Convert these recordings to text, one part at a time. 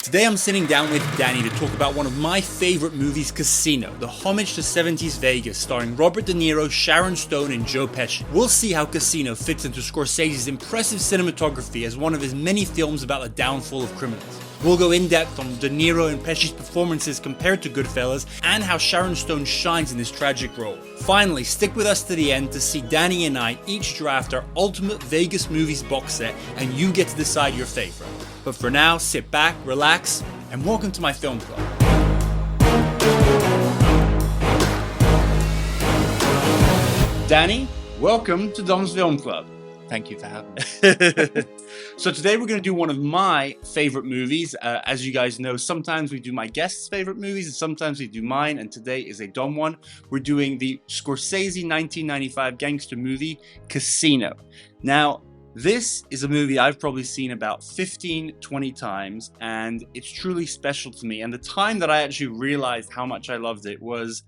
Today I'm sitting down with Danny to talk about one of my favorite movies, Casino, the homage to 70s Vegas, starring Robert De Niro, Sharon Stone, and Joe Pesci. We'll see how Casino fits into Scorsese's impressive cinematography as one of his many films about the downfall of criminals. We'll go in depth on De Niro and Pesci's performances compared to Goodfellas, and how Sharon Stone shines in this tragic role. Finally, stick with us to the end to see Danny and I each draft our ultimate Vegas movies box set, and you get to decide your favorite. But for now, sit back, relax, and welcome to my film club. Danny, welcome to Dom's Film Club. Thank you for having me. So today we're going to do one of my favorite movies. As you guys know, sometimes we do my guests' favorite movies, and sometimes we do mine, and today is a Dom one. We're doing the Scorsese 1995 gangster movie, Casino. Now, this is a movie I've probably seen about 15, 20 times, and it's truly special to me. And the time that I actually realized how much I loved it was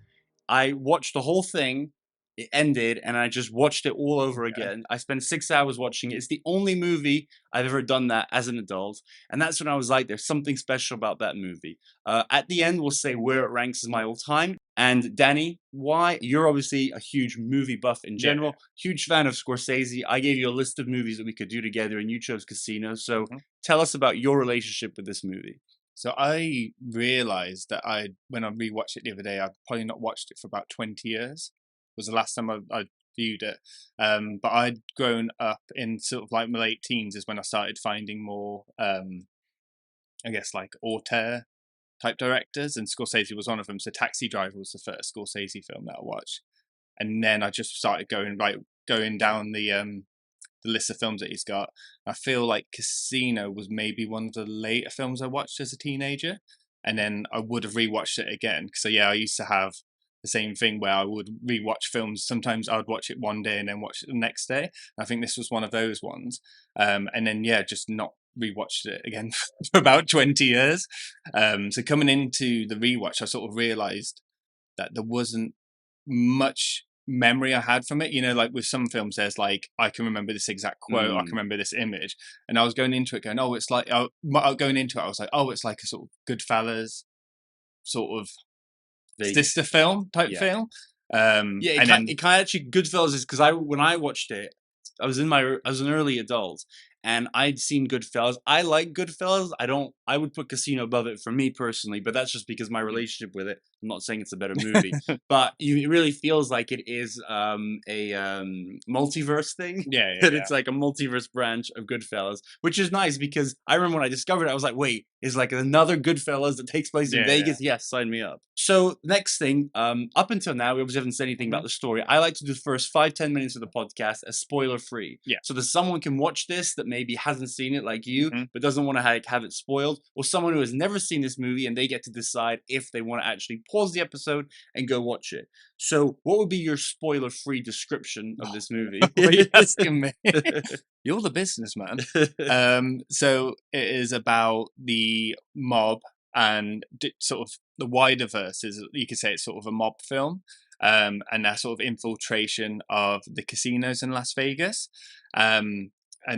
I watched the whole thing, it ended, and I just watched it all over again. I spent 6 hours watching it. It's the only movie I've ever done that as an adult, and that's when I was like, there's something special about that movie. At the end, we'll say where it ranks as my all-time. And Danny, why? You're obviously a huge movie buff in general, huge fan of Scorsese. I gave you a list of movies that we could do together, and you chose Casino. So tell us about your relationship with this movie. So I realised that when I rewatched it the other day, I'd probably not watched it for about 20 years. Was the last time I viewed it. But I'd grown up in sort of like my late teens is when I started finding more, I guess, like auteur type directors, and Scorsese was one of them. So Taxi Driver was the first Scorsese film that I watched, and then I just started going down the list of films that he's got. I feel like Casino was maybe one of the later films I watched as a teenager, and then I would have rewatched it again. So yeah, I used to have the same thing where I would rewatch films. Sometimes I would watch it one day and then watch it the next day. I think this was one of those ones. And then just not rewatched it again for about 20 years. So coming into the rewatch, I sort of realized that there wasn't much memory I had from it. You know, like with some films, there's like, I can remember this exact quote, I can remember this image. And I was going into it going, oh, it's like, going into it, I was like, oh, it's like a sort of Goodfellas sort of sister film type film. It kind of actually, Goodfellas is because when I watched it, I was an early adult, and I'd seen Goodfellas. I like Goodfellas. I would put Casino above it for me personally, but that's just because my relationship with it. I'm not saying it's a better movie, but it really feels like it is a multiverse thing. It's like a multiverse branch of Goodfellas, which is nice because I remember when I discovered it, I was like, wait, is like another Goodfellas that takes place in Vegas? Yes, sign me up. So next thing, up until now, we obviously haven't said anything about the story. I like to do the first 5-10 minutes of the podcast as spoiler free. So that someone can watch this that maybe hasn't seen it like you, but doesn't want to have it spoiled, or someone who has never seen this movie and they get to decide if they want to actually pause the episode and go watch it. So what would be your spoiler free description of this movie? What are you asking me? You're the businessman. So it is about the mob, and sort of the wider verse is, you could say it's sort of a mob film, and that sort of infiltration of the casinos in Las Vegas. And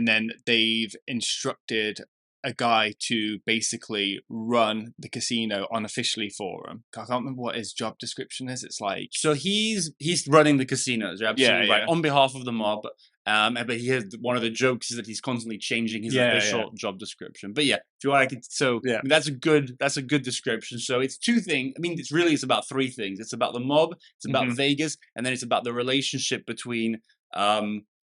then they've instructed a guy to basically run the casino unofficially for him. I can't remember what his job description is. It's like, so he's running the casinos. You're absolutely right, on behalf of the mob. But he has, one of the jokes is that he's constantly changing his official job description. But if you want, that's a good description. So it's two things. I mean, it's about three things. It's about the mob, it's about Vegas, and then it's about the relationship between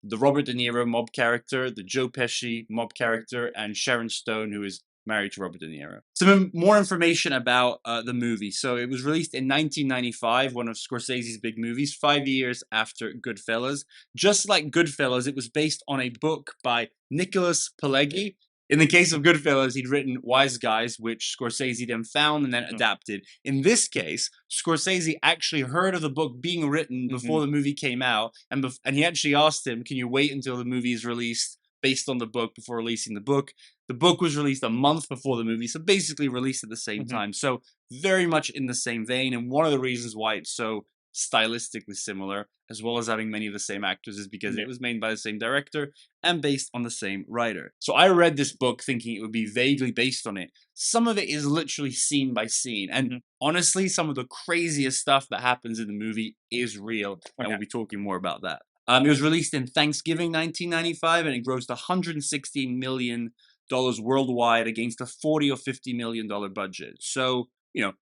the Robert De Niro mob character, the Joe Pesci mob character, and Sharon Stone, who is married to Robert De Niro. Some more information about the movie. So it was released in 1995, one of Scorsese's big movies, 5 years after Goodfellas. Just like Goodfellas, it was based on a book by Nicholas Pileggi. In the case of Goodfellas, he'd written Wise Guys, which Scorsese then found and then adapted. In this case, Scorsese actually heard of the book being written before the movie came out, and he actually asked him, can you wait until the movie is released based on the book before releasing the book? The book was released a month before the movie, so basically released at the same time. So very much in the same vein, and one of the reasons why it's so stylistically similar, as well as having many of the same actors, is because it was made by the same director and based on the same writer. So I read this book thinking it would be vaguely based on it. Some of it is literally scene by scene. And honestly, some of the craziest stuff that happens in the movie is real. And we'll be talking more about that. It was released in Thanksgiving 1995, and it grossed $116 million worldwide against a $40 or $50 million budget. So,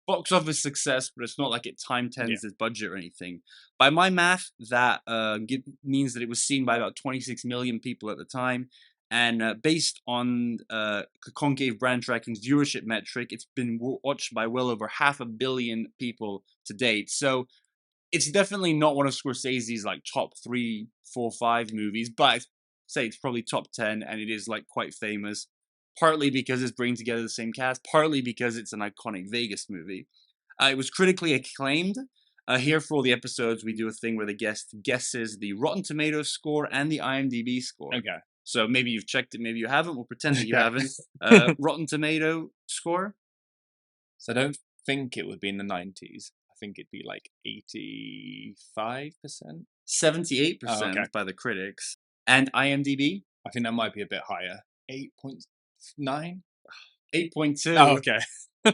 box office success, but it's not like it time tens its budget or anything. By my math, that means that it was seen by about 26 million people at the time. And based on Concave Branch Ranking's viewership metric, it's been watched by well over 500 million people to date. So it's definitely not one of Scorsese's like top 3, 4, 5 movies, but I'd say it's probably top 10, and it is like quite famous. Partly because it's bringing together the same cast, partly because it's an iconic Vegas movie. It was critically acclaimed. Here for all the episodes, we do a thing where the guest guesses the Rotten Tomatoes score and the IMDb score. Okay. So maybe you've checked it, maybe you haven't. We'll pretend that you haven't. Rotten Tomato score? So I don't think it would be in the 90s. I think it'd be like 85%. 78% by the critics. And IMDb? I think that might be a bit higher. 8.9? 8.2. Oh, okay.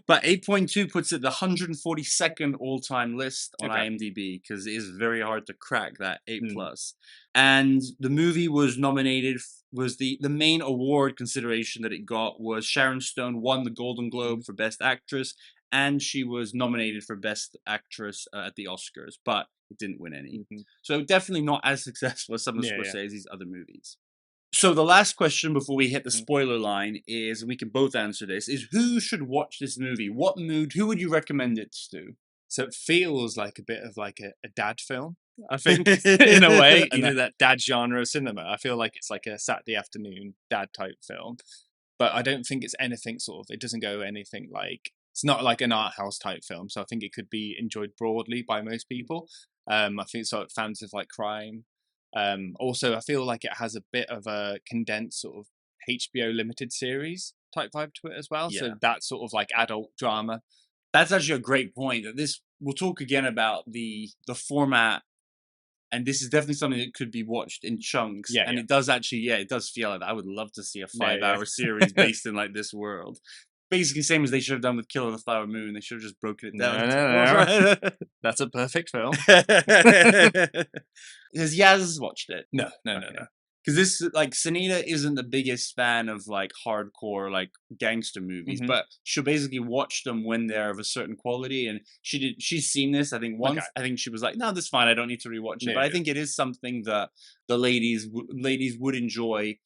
But 8.2 puts it the 142nd all-time list on IMDb, because it is very hard to crack that 8+. And the movie was nominated, was the main award consideration that it got was Sharon Stone won the Golden Globe for Best Actress, and she was nominated for Best Actress at the Oscars, but it didn't win any. So definitely not as successful as some of Scorsese's other movies. So the last question before we hit the spoiler line is, and we can both answer this, is who should watch this movie? What mood? Who would you recommend it to? So it feels like a bit of like a dad film, I think, in a way. That dad genre of cinema. I feel like it's like a Saturday afternoon dad type film. But I don't think it's anything it doesn't go anything like, it's not like an art house type film. So I think it could be enjoyed broadly by most people. I think fans of like crime. Also, I feel like it has a bit of a condensed sort of HBO limited series type vibe to it as well. So that sort of like adult drama. That's actually a great point. We'll talk again about the format, and this is definitely something that could be watched in chunks. And it does actually, it does feel like that. I would love to see a 5-hour series based in like this world. Basically, same as they should have done with Kill of the Flower Moon. They should have just broken it down. No. That's a perfect film. Has Yaz watched it? No. Because this, like, Sunita isn't the biggest fan of, like, hardcore, like, gangster movies, but she'll basically watch them when they're of a certain quality, and she's seen this, I think, once. I think she was like, no, that's fine, I don't need to rewatch it, but I think it is something that the ladies would enjoy.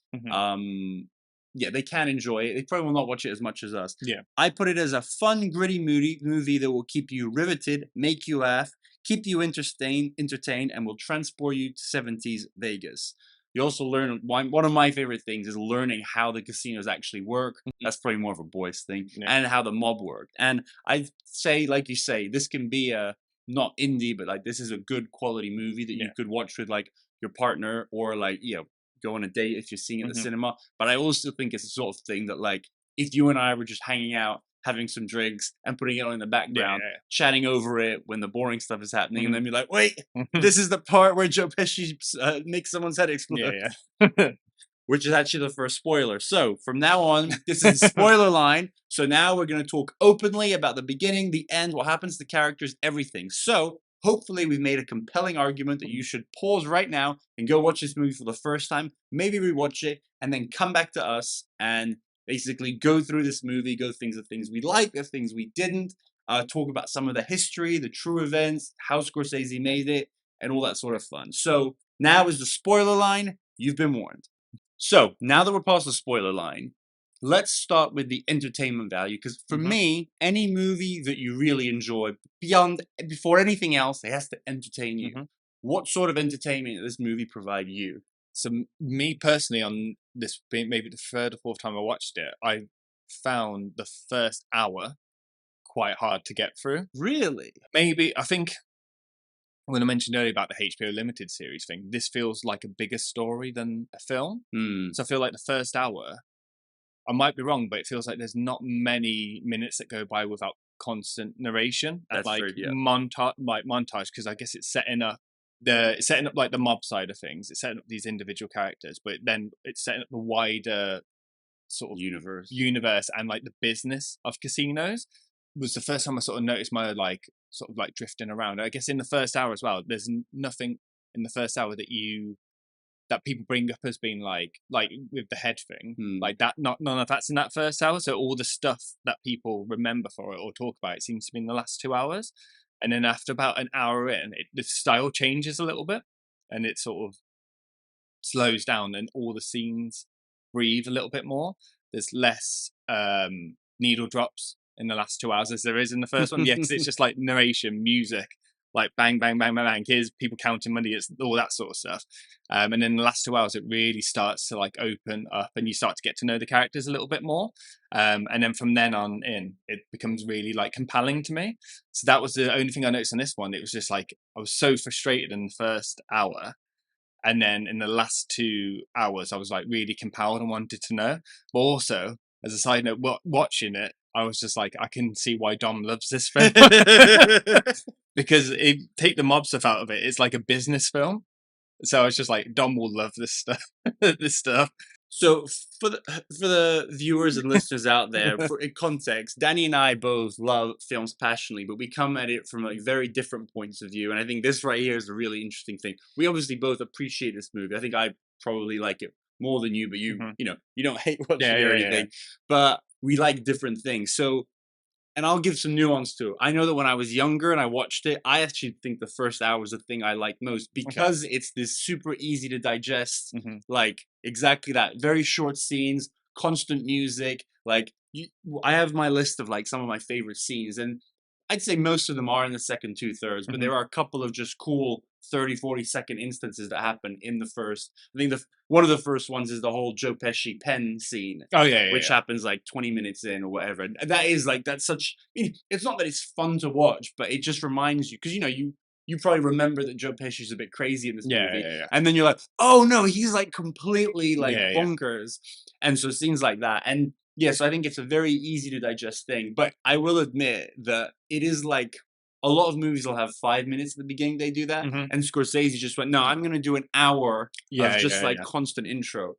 They can enjoy it. They probably will not watch it as much as us. I put it as a fun, gritty movie that will keep you riveted, make you laugh, keep you entertained, and will transport you to 70s Vegas. You also learn, one of my favorite things is learning how the casinos actually work. That's probably more of a boys thing. And how the mob worked. And I'd say, like you say, this can be not indie, but like this is a good quality movie that you could watch with like your partner, or like, go on a date if you're seeing it at the cinema. But I also think it's the sort of thing that, like, if you and I were just hanging out, having some drinks and putting it on in the background, chatting over it when the boring stuff is happening, and then be like, wait, this is the part where Joe Pesci makes someone's head explode. Which is actually the first spoiler. So from now on, this is the spoiler line. So now we're going to talk openly about the beginning, the end, what happens to the characters, everything. So hopefully we've made a compelling argument that you should pause right now and go watch this movie for the first time, maybe rewatch it, and then come back to us and basically go through this movie, go through the things we liked, the things we didn't, talk about some of the history, the true events, how Scorsese made it, and all that sort of fun. So now is the spoiler line. You've been warned. So now that we're past the spoiler line, let's start with the entertainment value, because for me, any movie that you really enjoy, before anything else, it has to entertain you. What sort of entertainment does this movie provide you? So me personally, on this being maybe the third or fourth time I watched it, I found the first hour quite hard to get through. Really? Maybe, I think when I mentioned earlier about the HBO limited series thing, this feels like a bigger story than a film. So I feel like the first hour, I might be wrong, but it feels like there's not many minutes that go by without constant narration and That's like very, yeah. montage, because I guess it's setting up like the mob side of things. It's setting up these individual characters, but then it's setting up the wider sort of universe and like the business of casinos. Was the first time I sort of noticed my like sort of like drifting around. I guess in the first hour as well, there's nothing in the first hour that people bring up as being like with the head thing, like that. None of that's in that first hour. So all the stuff that people remember for it or talk about, it seems to be in the last 2 hours. And then after about an hour in, the style changes a little bit, and it sort of slows down, and all the scenes breathe a little bit more. There's less needle drops in the last 2 hours as there is in the first one. Yeah, because it's just like narration, music, like bang, bang, bang, bang, bang. Here's people counting money. It's all that sort of stuff. And then in the last 2 hours, it really starts to like open up, and you start to get to know the characters a little bit more. And then from then on in, it becomes really like compelling to me. So that was the only thing I noticed on this one. It was just like I was so frustrated in the first hour. And then in the last 2 hours, I was like really compelled and wanted to know. But also, as a side note, watching it, I was just like, I can see why Dom loves this film. Because take the mob stuff out of it, it's like a business film. So I was just like, Dom will love this stuff. This stuff. So for the viewers and listeners out there, in context, Danny and I both love films passionately, but we come at it from like very different points of view. And I think this right here is a really interesting thing. We obviously both appreciate this movie. I think I probably like it more than you, but you know, you don't hate watching it or anything. But we like different things. So, and I'll give some nuance to it. I know that when I was younger and I watched it, I actually think the first hour was the thing I liked most, because it's this super easy to digest, like exactly that. Very short scenes, constant music. Like I have my list of like some of my favorite scenes, and I'd say most of them are in the second 2/3, but there are a couple of just cool 30-40 second instances that happen in the first. I think one of the first ones is the whole Joe Pesci pen scene. Oh yeah, which happens like 20 minutes in or whatever. And that is like, that's such, I mean, it's not that it's fun to watch, but it just reminds you, because you know, you probably remember that Joe Pesci's a bit crazy in this movie. And then you're like, oh no, he's like completely like bonkers. And so scenes like that. And yes, I think it's a very easy to digest thing, but I will admit that it is like, a lot of movies will have 5 minutes at the beginning, they do that. And Scorsese just went, no, I'm going to do an hour of just constant intro.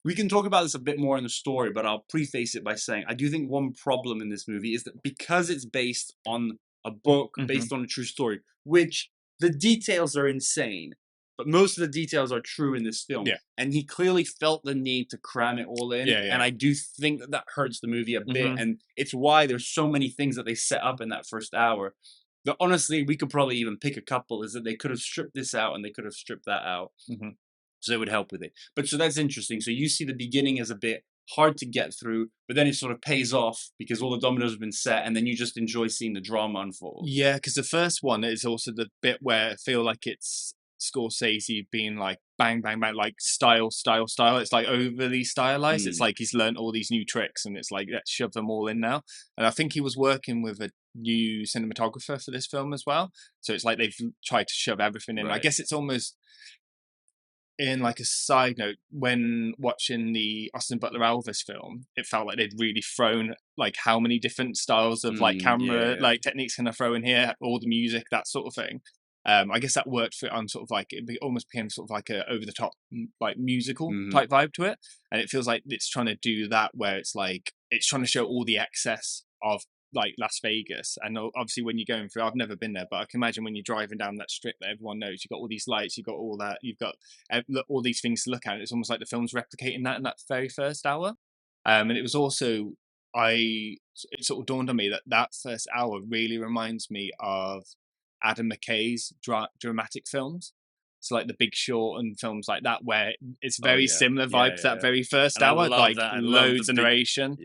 We can talk about this a bit more in the story, but I'll preface it by saying I do think one problem in this movie is that because it's based on a book, based on a true story, which the details are insane, but most of the details are true in this film. And he clearly felt the need to cram it all in. And I do think that hurts the movie a bit. And it's why there's so many things that they set up in that first hour. But honestly, we could probably even pick a couple, is that they could have stripped this out and they could have stripped that out. So it would help with it. But so that's interesting. So you see the beginning as a bit hard to get through, but then it sort of pays off because all the dominoes have been set, and then you just enjoy seeing the drama unfold. Yeah, because the first one is also the bit where I feel like it's Scorsese being like bang, bang, bang, like style. It's like overly stylized. It's like he's learned all these new tricks, and it's like, let's shove them all in now. And I think he was working with a new cinematographer for this film as well. So it's like they've tried to shove everything in. I guess it's almost, in like a side note, when watching the Austin Butler Elvis film, it felt like they'd really thrown like how many different styles of like camera like techniques can I throw in here, all the music, that sort of thing. I guess that worked for it on sort of like, it almost became sort of like a over the top like musical type vibe to it, and it feels like it's trying to do that where it's like it's trying to show all the excess of like Las Vegas. And obviously when you're going through, I've never been there, but I can imagine when you're driving down that strip that everyone knows, you've got all these lights, you've got all that, you've got all these things to look at. It's almost like the film's replicating that in that very first hour. And it was also, it sort of dawned on me that first hour really reminds me of Adam McKay's dramatic films. So like The Big Short and films like that, where it's very similar vibe to that very first hour, like loads of narration.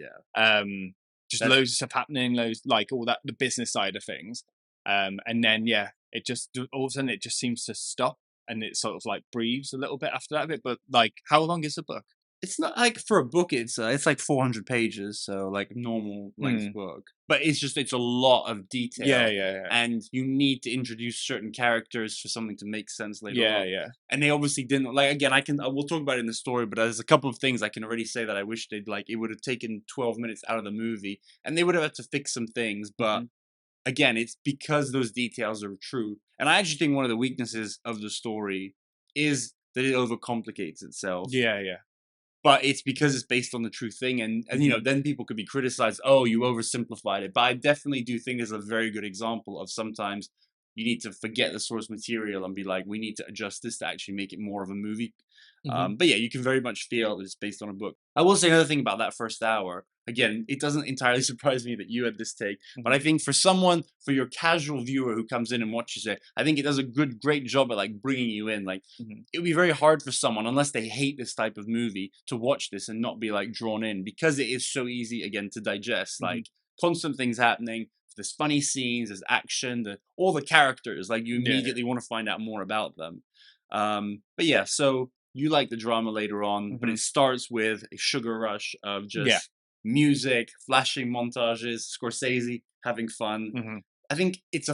Just loads of stuff happening, loads, like all that, the business side of things. And then, it just, all of a sudden it just seems to stop, and it sort of like breathes a little bit after that bit. But like, how long is the book? It's not like for a book. It's like 400 pages, so like normal length book. But it's a lot of detail. Yeah. And you need to introduce certain characters for something to make sense later on. Yeah. And they obviously didn't. Like again, we'll talk about it in the story, but there's a couple of things I can already say that I wish they'd like. It would have taken 12 minutes out of the movie, and they would have had to fix some things. But again, it's because those details are true. And I actually think one of the weaknesses of the story is that it overcomplicates itself. Yeah. But it's because it's based on the true thing, and you know, then people could be criticized. Oh, you oversimplified it. But I definitely do think it's a very good example of sometimes you need to forget the source material and be like, we need to adjust this to actually make it more of a movie. But yeah, you can very much feel that it's based on a book. I will say another thing about that first hour. Again, it doesn't entirely surprise me that you had this take, but I think for your casual viewer who comes in and watches it, I think it does a great job at like bringing you in. Like it would be very hard for someone, unless they hate this type of movie, to watch this and not be like drawn in, because it is so easy again to digest. Like constant things happening. There's funny scenes, there's action, all the characters. Like you immediately want to find out more about them. But yeah, so you like the drama later on, but it starts with a sugar rush of just music, flashing montages, Scorsese having fun. I think it's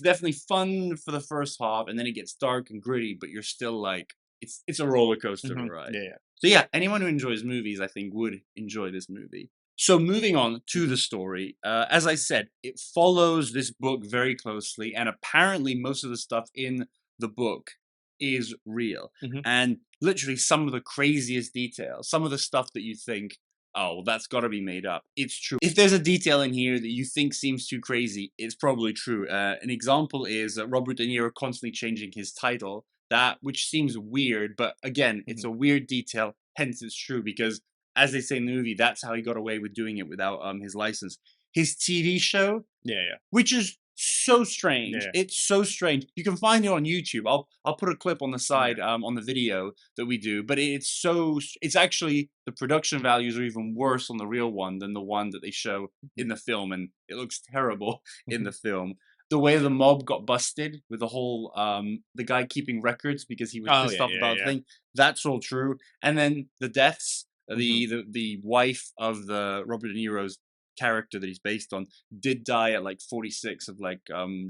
definitely fun for the first half, and then it gets dark and gritty, but you're still like it's a roller coaster of a ride. Yeah. So yeah, anyone who enjoys movies, I think, would enjoy this movie. So moving on to the story, as I said, it follows this book very closely, and apparently most of the stuff in the book is real. And literally some of the craziest details, some of the stuff that you think, oh, well, that's got to be made up. It's true. If there's a detail in here that you think seems too crazy, it's probably true. An example is Robert De Niro constantly changing his title, which seems weird, but again, it's a weird detail, hence it's true, because as they say in the movie, that's how he got away with doing it without his license. His TV show, which is so strange. It's so strange. You can find it on YouTube. I'll put a clip on the side on the video that we do. But it's actually, the production values are even worse on the real one than the one that they show in the film, and it looks terrible in the film. The way the mob got busted with the whole the guy keeping records because he was pissed off about the thing. That's all true. And then the deaths. The wife of the Robert De Niro's character that he's based on did die at like 46 of like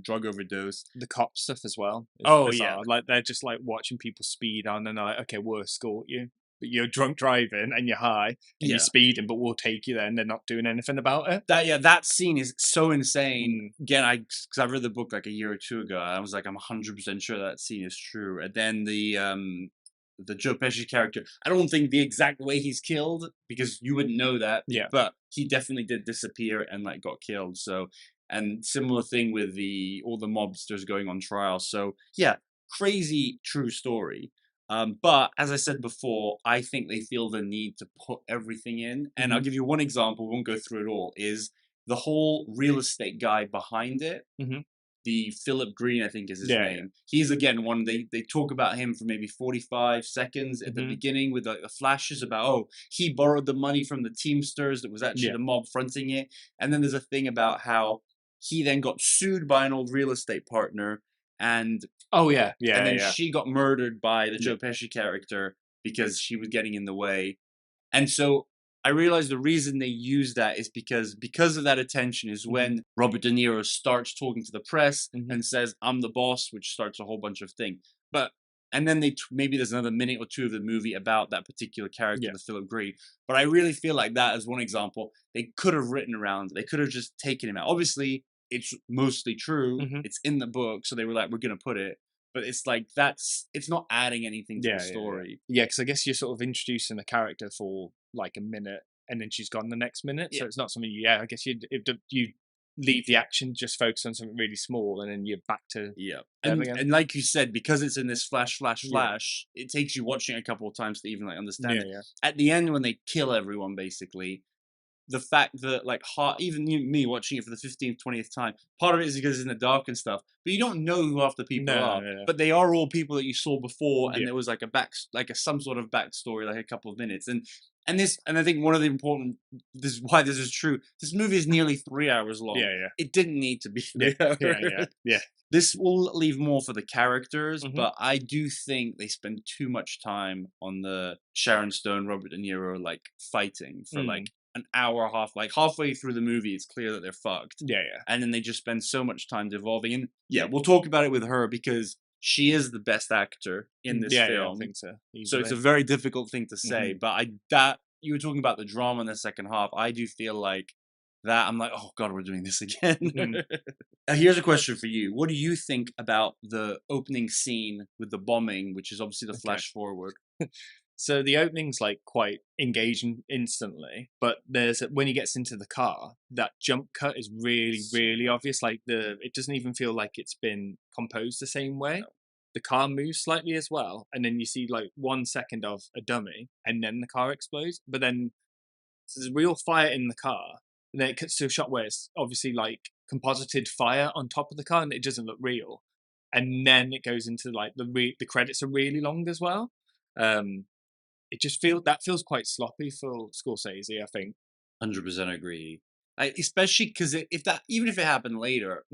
drug overdose. The cop stuff as well. Yeah, like they're just like watching people speed on, and they're like, okay, we'll escort you, but you're drunk driving and you're high and you're speeding, but we'll take you there, and they're not doing anything about it. That scene is so insane. Again, because I read the book like a year or two ago, I was like, I'm 100% sure that scene is true. And then the Joe Pesci character, I don't think the exact way he's killed, because you wouldn't know that. But he definitely did disappear and like got killed. So, and similar thing with all the mobsters going on trial. So yeah, crazy true story. But as I said before, I think they feel the need to put everything in. And I'll give you one example. We won't go through it all. Is the whole real estate guy behind it. The Philip Green, I think is his name. He's again one, they talk about him for maybe 45 seconds at the beginning with the flashes about, oh, he borrowed the money from the Teamsters that was actually the mob fronting it. And then there's a thing about how he then got sued by an old real estate partner, and and then she got murdered by the Joe Pesci character because she was getting in the way. And so I realized the reason they use that is because of that attention is when Robert De Niro starts talking to the press and says, I'm the boss, which starts a whole bunch of things. And then maybe there's another minute or two of the movie about that particular character, the Philip Green. But I really feel like that as one example, they could have written around. They could have just taken him out. Obviously, it's mostly true. It's in the book. So they were like, we're going to put it. But it's like, it's not adding anything to the story. Yeah, because I guess you're sort of introducing a character for like a minute, and then she's gone the next minute. So it's not something, I guess you leave the action, just focus on something really small, and then you're back to and like you said, because it's in this flash, it takes you watching a couple of times to even like understand it. At the end, when they kill everyone, basically, the fact that like even me watching it for the 15th, 20th time, part of it is because it's in the dark and stuff, but you don't know who half the people are. But they are all people that you saw before, and there was like some sort of backstory, like a couple of minutes. And And I think one of the important, this is why this is true. This movie is nearly 3 hours long. Yeah. It didn't need to be 3 hours. Yeah. This will leave more for the characters, but I do think they spend too much time on the Sharon Stone, Robert De Niro, like, fighting for, like, an hour and a half. Like, halfway through the movie, it's clear that they're fucked. Yeah. And then they just spend so much time devolving. And, we'll talk about it with her, because she is the best actor in this film. Yeah, I think so. Easily. So it's a very difficult thing to say. But you were talking about the drama in the second half. I do feel like that. I'm like, oh God, we're doing this again. Here's a question for you. What do you think about the opening scene with the bombing, which is obviously the flash forward? So the opening's like quite engaging instantly, but when he gets into the car, that jump cut is really, really obvious. Like it doesn't even feel like it's been composed the same way. No. The car moves slightly as well, and then you see like 1 second of a dummy, and then the car explodes. But then there's real fire in the car, and then it cuts to a shot where it's obviously like composited fire on top of the car, and it doesn't look real. And then it goes into like the credits are really long as well. It just feels quite sloppy for Scorsese, I think. 100% agree. Especially because even if it happened later,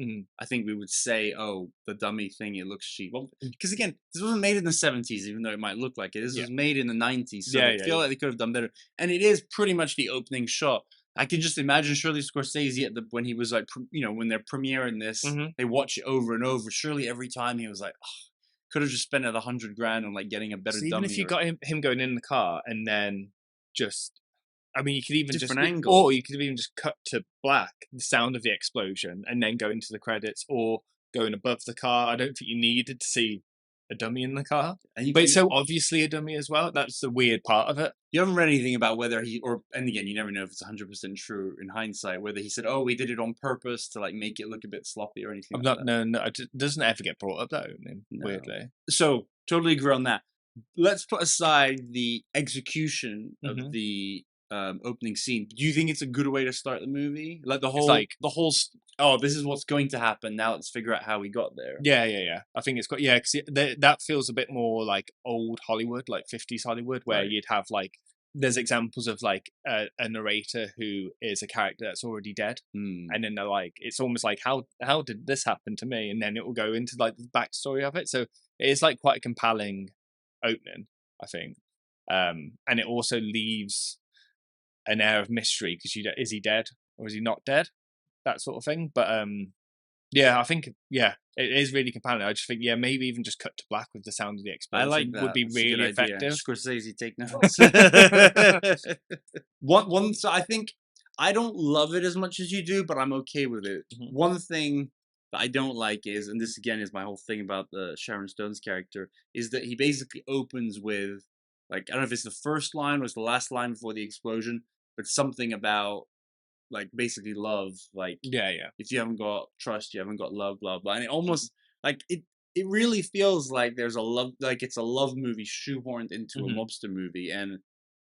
I think we would say, oh, the dummy thing, it looks cheap. Well, because again, this wasn't made in the 70s, even though it might look like it. This was made in the 90s, so I feel like they could have done better. And it is pretty much the opening shot. I can just imagine surely Scorsese when he was like, when they're premiering this, they watch it over and over. Surely every time he was like, oh, could have just spent it $100,000 on like getting a better dummy. Even if you got him going in the car and then just, I mean, you could even different angle, or you could even just cut to black, the sound of the explosion, and then go into the credits, or going above the car. I don't think you needed to see a dummy in the car, but it's so obviously a dummy as well. That's the weird part of it. You haven't read anything about whether and again, you never know if it's 100% true in hindsight, whether he said, oh, we did it on purpose to like make it look a bit sloppy or anything like that. No, it doesn't ever get brought up, that opening, weirdly. So, totally agree on that. Let's put aside the execution of the opening scene. Do you think it's a good way to start the movie? Like the whole oh, this is what's going to happen. Now let's figure out how we got there. Yeah. I think it's quite, because that feels a bit more like old Hollywood, like 50s Hollywood, where you'd have like, there's examples of like a narrator who is a character that's already dead, and then they're like, it's almost like how did this happen to me, and then it will go into like the backstory of it. So it is like quite a compelling opening, I think, and it also leaves an air of mystery, because is he dead or is he not dead, that sort of thing. But I think it is really compelling. I just think maybe even just cut to black with the sound of the explosion. I like that. Would be really effective. Scorsese, take notes. So I think I don't love it as much as you do, but I'm okay with it. One thing that I don't like is, and this again is my whole thing about the Sharon Stone's character, is that he basically opens with, like, I don't know if it's the first line or it's the last line before the explosion, but something about like basically love, like if you haven't got trust, you haven't got love, blah blah. And it almost like it really feels like there's a love, like it's a love movie shoehorned into a mobster movie. And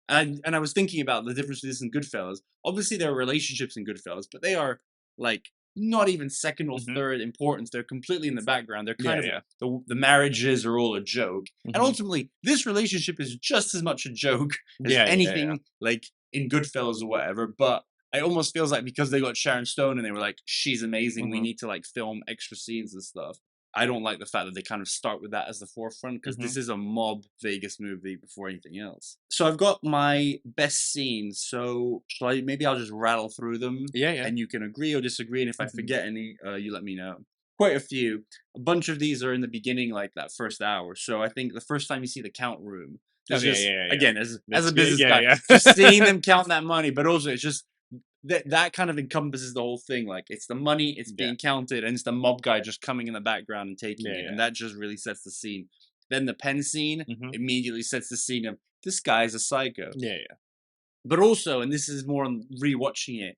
I was thinking about the difference between this and Goodfellas. Obviously there are relationships in Goodfellas, but they are like not even second or third importance. They're completely in the background. They're kind of the marriages are all a joke. And ultimately this relationship is just as much a joke as anything like in Goodfellas or whatever. But it almost feels like because they got Sharon Stone and they were like, she's amazing, we need to like film extra scenes and stuff. I don't like the fact that they kind of start with that as the forefront, because this is a mob Vegas movie before anything else. So I've got my best scenes. So maybe I'll just rattle through them. And you can agree or disagree. And if I forget any, you let me know. Quite a few. A bunch of these are in the beginning, like that first hour. So I think the first time you see the count room, again, as a business guy, just seeing them count that money, but also it's just, that kind of encompasses the whole thing. Like it's the money, it's being counted, and it's the mob guy just coming in the background and taking it, and that just really sets the scene. Then the pen scene immediately sets the scene of this guy's a psycho. But also, and this is more on rewatching it,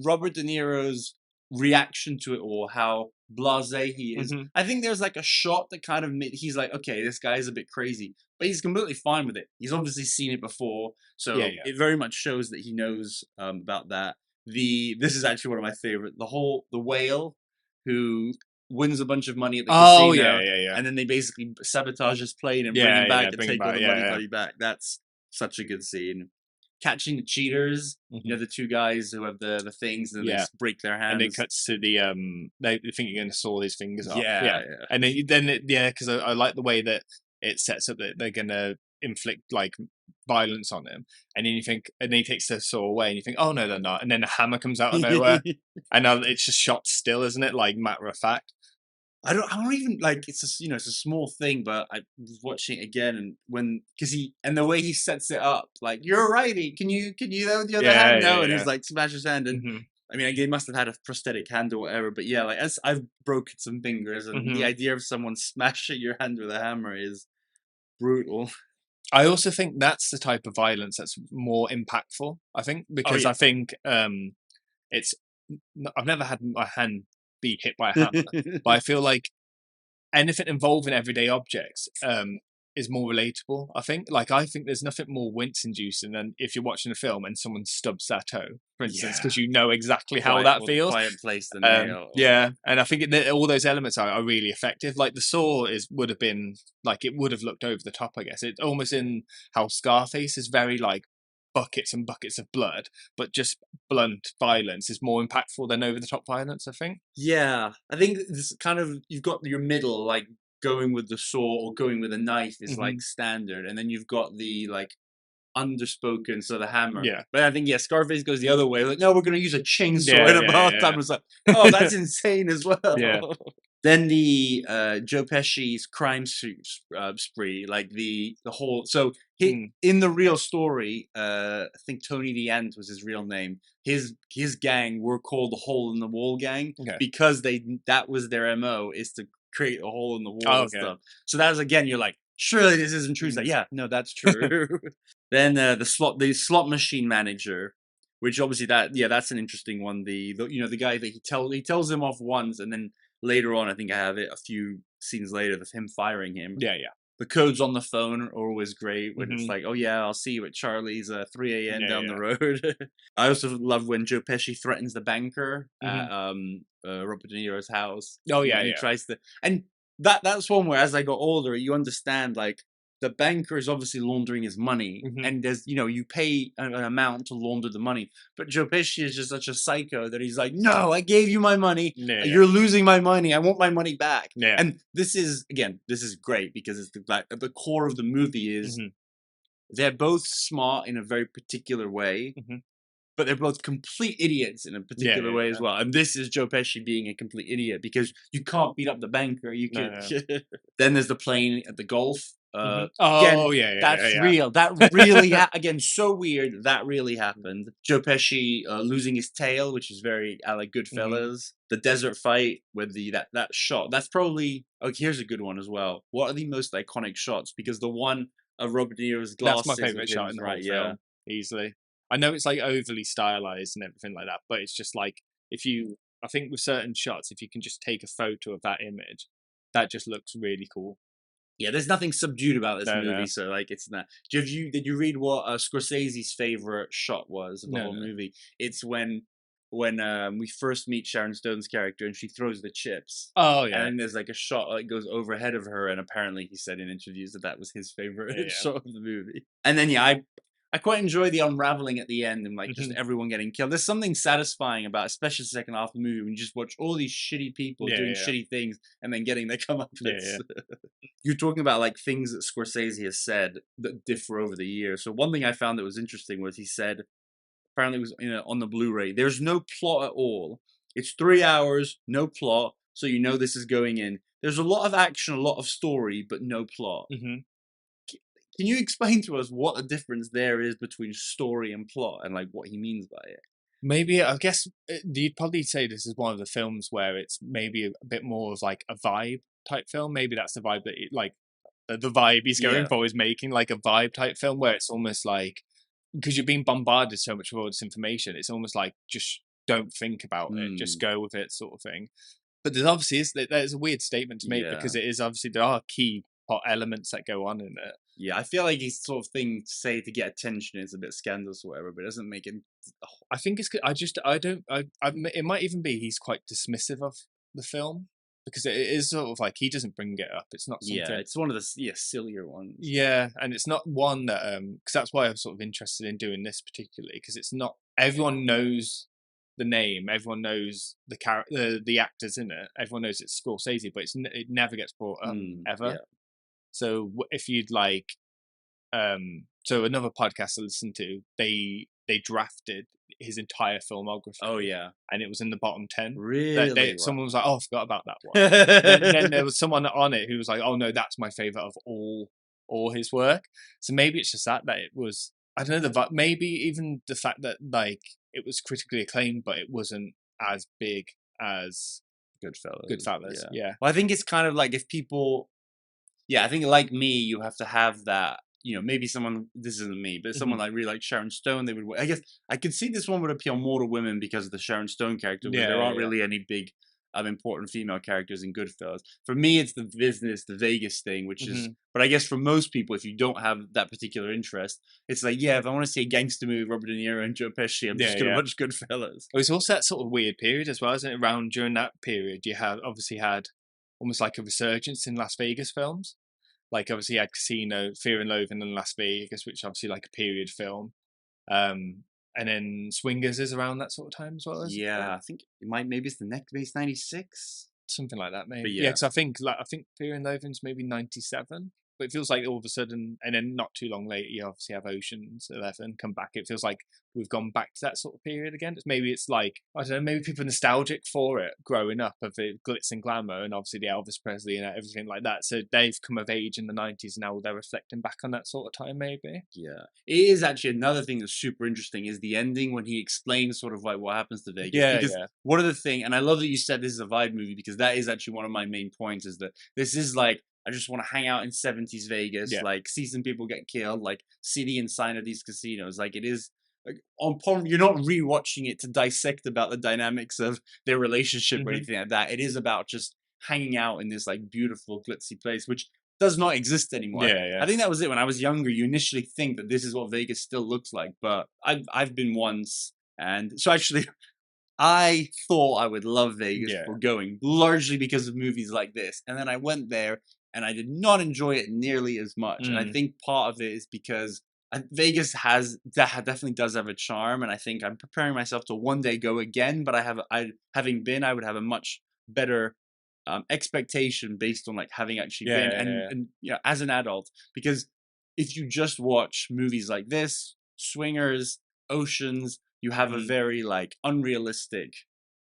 Robert De Niro's reaction to it all, how blasé he is. I think there's like a shot that kind of he's like, okay, this guy is a bit crazy, but he's completely fine with it. He's obviously seen it before, so it very much shows that he knows about that. This is actually one of my favorite. The whale who wins a bunch of money at the casino, and then they basically sabotage his plane and bring him back and take all the money back. That's such a good scene. catching the cheaters. You know, the two guys who have the things and they break their hands. And it cuts to the they think you're going to saw his fingers off. Yeah. And then because I like the way that it sets up that they're going to inflict like violence on him, and then you think, and then he takes the saw away, and you think, oh no, they're not, and then the hammer comes out of nowhere, and it's just shot still, isn't it? Like matter of fact. I don't even like. It's a it's a small thing, but I was watching it again, and the way he sets it up, like you're a righty. Can you with the other hand? No, and he's like smash his hand, and I mean, they must have had a prosthetic hand or whatever. But yeah, like as I've broken some fingers, and the idea of someone smashing your hand with a hammer is brutal. I also think that's the type of violence that's more impactful. I think because I think it's. I've never had my hand be hit by a hammer, but I feel like anything involving everyday objects is more relatable. I think there's nothing more wince-inducing than if you're watching a film and someone stubs their toe, for instance, because you know exactly how that feels. Quiet place the nail. Yeah, and I think all those elements are really effective. Like the saw would have been like it would have looked over the top. I guess it's almost in how Scarface is very like buckets and buckets of blood, but just blunt violence is more impactful than over the top violence, I think. Yeah, I think this kind of, you've got your middle, like going with the saw or going with a knife is like standard, and then you've got the like underspoken, so the hammer. Yeah, but I think Scarface goes the other way. Like, no, we're going to use a chainsaw in a bathtub. It's like, oh, that's insane as well. Yeah. Then the Joe Pesci's crime spree, like the whole. So in the real story, I think Tony the Ant was his real name. His gang were called the Hole in the Wall Gang because that was their MO, is to create a hole in the wall and stuff. So that was, again, you're like, surely this isn't true. It's like, yeah, no, that's true. Then the slot machine manager, which obviously that's an interesting one. The guy that he tells him off once, and then later on, I think I have it a few scenes later of him firing him. Yeah. The codes on the phone are always great when it's like, oh yeah, I'll see you at Charlie's 3 a.m. down the road. I also love when Joe Pesci threatens the banker at Robert DeNiro's house. Oh yeah, he tries to, and that's one where as I got older, you understand like the banker is obviously laundering his money, and there's you pay an amount to launder the money. But Joe Pesci is just such a psycho that he's like, no, I gave you my money. You're losing my money. I want my money back. And this is great because it's at the core of the movie is they're both smart in a very particular way. But they're both complete idiots in a particular way as well. And this is Joe Pesci being a complete idiot because you can't beat up the banker. You can. Then there's the plane at the golf. That's real. That really, again, so weird. That really happened. Joe Pesci losing his tail, which is very a la Goodfellas. The desert fight with that shot. That's probably, here's a good one as well. What are the most iconic shots? Because the one of Robert De Niro's glasses. That's my favorite shot in the whole film, easily. I know it's like overly stylized and everything like that, but it's just like I think with certain shots, if you can just take a photo of that image, that just looks really cool. Yeah, there's nothing subdued about this movie, so like it's not. Did you read what Scorsese's favorite shot was of the whole movie? It's when we first meet Sharon Stone's character and she throws the chips. Oh yeah, and there's like a shot that goes overhead of her, and apparently he said in interviews that was his favorite shot of the movie. And then I quite enjoy the unraveling at the end and like just everyone getting killed. There's something satisfying about, especially the second half of the movie, when you just watch all these shitty people doing shitty things and then getting their comeuppance. You're talking about like things that Scorsese has said that differ over the years. So one thing I found that was interesting was he said, apparently it was on the Blu-ray, there's no plot at all. It's 3 hours, no plot, so you know this is going in. There's a lot of action, a lot of story, but no plot. Can you explain to us what the difference there is between story and plot and like what he means by it? Maybe, I guess you'd probably say this is one of the films where it's maybe a bit more of like a vibe type film. Maybe that's the vibe that the vibe he's going for is making like a vibe type film where it's almost like, because you're being bombarded so much with all this information, it's almost like just don't think about it, just go with it sort of thing. But there's a weird statement to make because it is obviously there are key plot elements that go on in it. Yeah, I feel like his sort of thing to say to get attention is a bit scandalous or whatever, but it doesn't make it. I think it's. I don't. It might even be he's quite dismissive of the film. because it is sort of like he doesn't bring it up. It's not something. Yeah, it's one of the sillier ones. Yeah, and it's not one that because that's why I'm sort of interested in doing this particularly, because it's not everyone knows the name, everyone knows the actors in it, everyone knows it's Scorsese, but it never gets brought up ever. Yeah. So if you'd like, so another podcast I listened to, they drafted his entire filmography. Oh yeah, and it was in the bottom 10. Really? Someone was like, "Oh, I forgot about that one." then there was someone on it who was like, "Oh no, that's my favorite of all his work." So maybe it's just that it was, I don't know, maybe even the fact that like it was critically acclaimed, but it wasn't as big as Goodfellas. Yeah. Well, I think it's kind of like if people, I think like me, you have to have that. Maybe someone, this isn't me, but someone like really like Sharon Stone, they would, I guess I could see this one would appeal more to women because of the Sharon Stone character, but there aren't really any big, important female characters in Goodfellas. For me, it's the business, the Vegas thing, which is, but I guess for most people, if you don't have that particular interest, it's like, if I want to see a gangster movie, Robert De Niro and Joe Pesci, I'm just going to watch Goodfellas. It was also that sort of weird period as well, isn't it? Around during that period, you have obviously had almost like a resurgence in Las Vegas films. Like obviously you had Casino, Fear and Loathing in Las Vegas, which obviously like a period film. And then Swingers is around that sort of time as well. I think maybe it's the next base 96, something like that. Maybe because I think Fear and Loathing's maybe 97. But it feels like all of a sudden, and then not too long later, you obviously have Ocean's 11 come back. It feels like we've gone back to that sort of period again. Maybe it's like, I don't know, maybe people are nostalgic for it growing up, of the glitz and glamour and obviously the Elvis Presley and everything like that. So they've come of age in the 90s and now they're reflecting back on that sort of time, maybe. Yeah. It is actually another thing that's super interesting is the ending when he explains sort of like what happens to Vegas. Yeah, because one of the things, and I love that you said this is a vibe movie because that is actually one of my main points, is that this is like, I just want to hang out in 70s Vegas, like see some people get killed, like see the inside of these casinos. Like it is, like you're not rewatching it to dissect about the dynamics of their relationship or anything like that. It is about just hanging out in this like beautiful glitzy place, which does not exist anymore. I think that was it when I was younger. You initially think that this is what Vegas still looks like, but I've been once, and so actually I thought I would love Vegas for going, largely because of movies like this. And then I went there and I did not enjoy it nearly as much. And I think part of it is because Vegas definitely does have a charm. And I think I'm preparing myself to one day go again. But I would have a much better expectation based on like having actually been and as an adult. Because if you just watch movies like this, Swingers, Oceans, you have a very like unrealistic.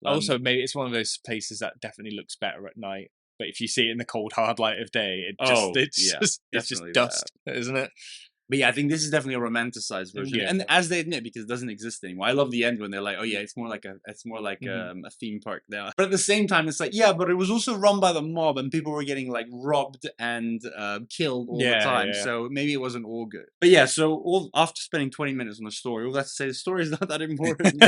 Also, maybe it's one of those places that definitely looks better at night. But if you see it in the cold, hard light of day, it's just dust, isn't it? But I think this is definitely a romanticized version, and as they admit, because it doesn't exist anymore. I love the end when they're like, "Oh yeah, it's more like a theme park now." But at the same time, it's like, but it was also run by the mob, and people were getting like robbed and killed all the time. So maybe it wasn't all good. But so after spending 20 minutes on the story, all that to say, the story is not that important.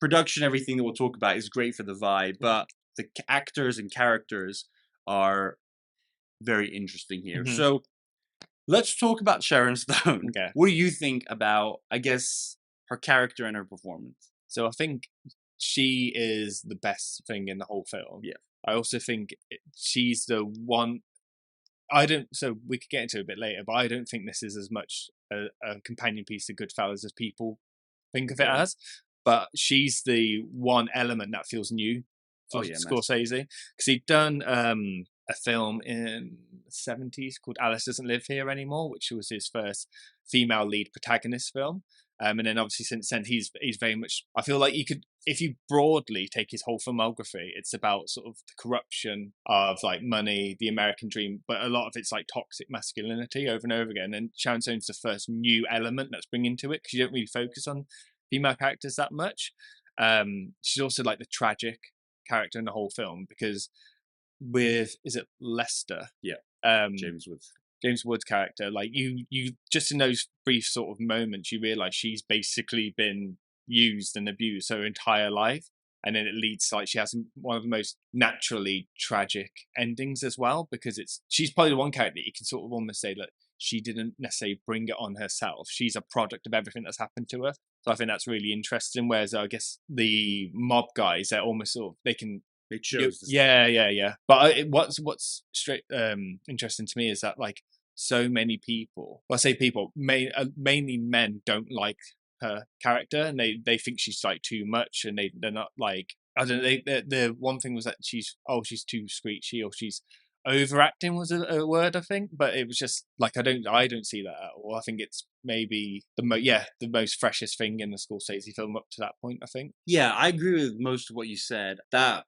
Production, everything that we'll talk about is great for the vibe, but the actors and characters are very interesting here. So let's talk about Sharon Stone. Okay. What do you think about, I guess, her character and her performance? So I think she is the best thing in the whole film. Yeah. I also think she's the one. So we could get into it a bit later, but I don't think this is as much a companion piece to Goodfellas as people think of it as. But she's the one element that feels new for Scorsese, because he'd done a film in the 70s called Alice Doesn't Live Here Anymore, which was his first female lead protagonist film. And then obviously since then he's very much, I feel like you could, if you broadly take his whole filmography, it's about sort of the corruption of like money, the American dream, but a lot of it's like toxic masculinity over and over again. And Sharon Stone's the first new element that's bringing to it, because you don't really focus on female characters that much. She's also like the tragic character in the whole film, because is it Lester? James Woods' character, like you just in those brief sort of moments, you realise she's basically been used and abused her entire life, and then it leads to like she has one of the most naturally tragic endings as well, because she's probably the one character that you can sort of almost say that she didn't necessarily bring it on herself. She's a product of everything that's happened to her. So I think that's really interesting. Whereas I guess the mob guys, they're almost sort of, they can They chose. Yeah. But what's straight interesting to me is that like so many people, well, I say people, mainly men, don't like her character, and they think she's like too much, and they're not like, I don't know. The one thing was that she's too screechy, or she's overacting was a word, I think, but it was just like I don't see that at all. I think it's maybe the most freshest thing in the Scorsese film up to that point, I think. Yeah, I agree with most of what you said. That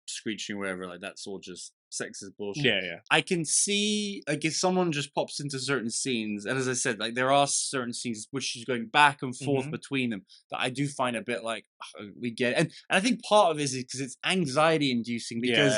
screeching, whatever, like that's all just sexist bullshit. Yeah. I can see, like, if someone just pops into certain scenes, and as I said, like there are certain scenes which she's going back and forth between them that I do find a bit like, we get it. And I think part of it is because it's anxiety inducing, because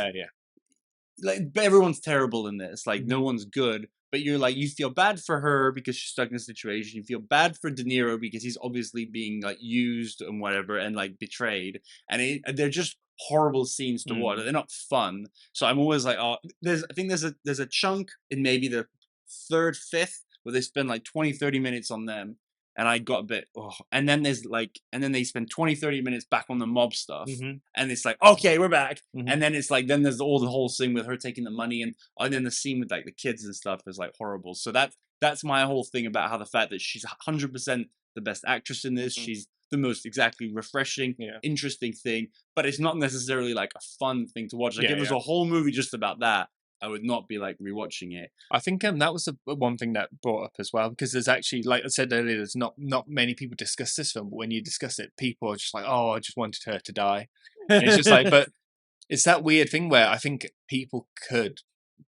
like everyone's terrible in this, like no one's good, but you're like, you feel bad for her because she's stuck in a situation, you feel bad for De Niro because he's obviously being like used and whatever and like betrayed, and they're just horrible scenes to watch. They're not fun. So I'm always like, oh, I think there's a chunk in maybe the third, fifth where they spend like 20-30 minutes on them, and I got a bit, and then they spend 20-30 minutes back on the mob stuff, and it's like, okay, we're back, and then it's like, then there's the whole thing with her taking the money, and then the scene with like the kids and stuff is like horrible. So that's my whole thing about how the fact that she's 100% the best actress in this, she's the most exactly refreshing, interesting thing, but it's not necessarily like a fun thing to watch. Like if it was a whole movie just about that, I would not be like rewatching it. I think that was the one thing that brought up as well, because there's actually, like I said earlier, there's not many people discuss this film, but when you discuss it, people are just like, oh, I just wanted her to die. And it's just like, but it's that weird thing where I think people could,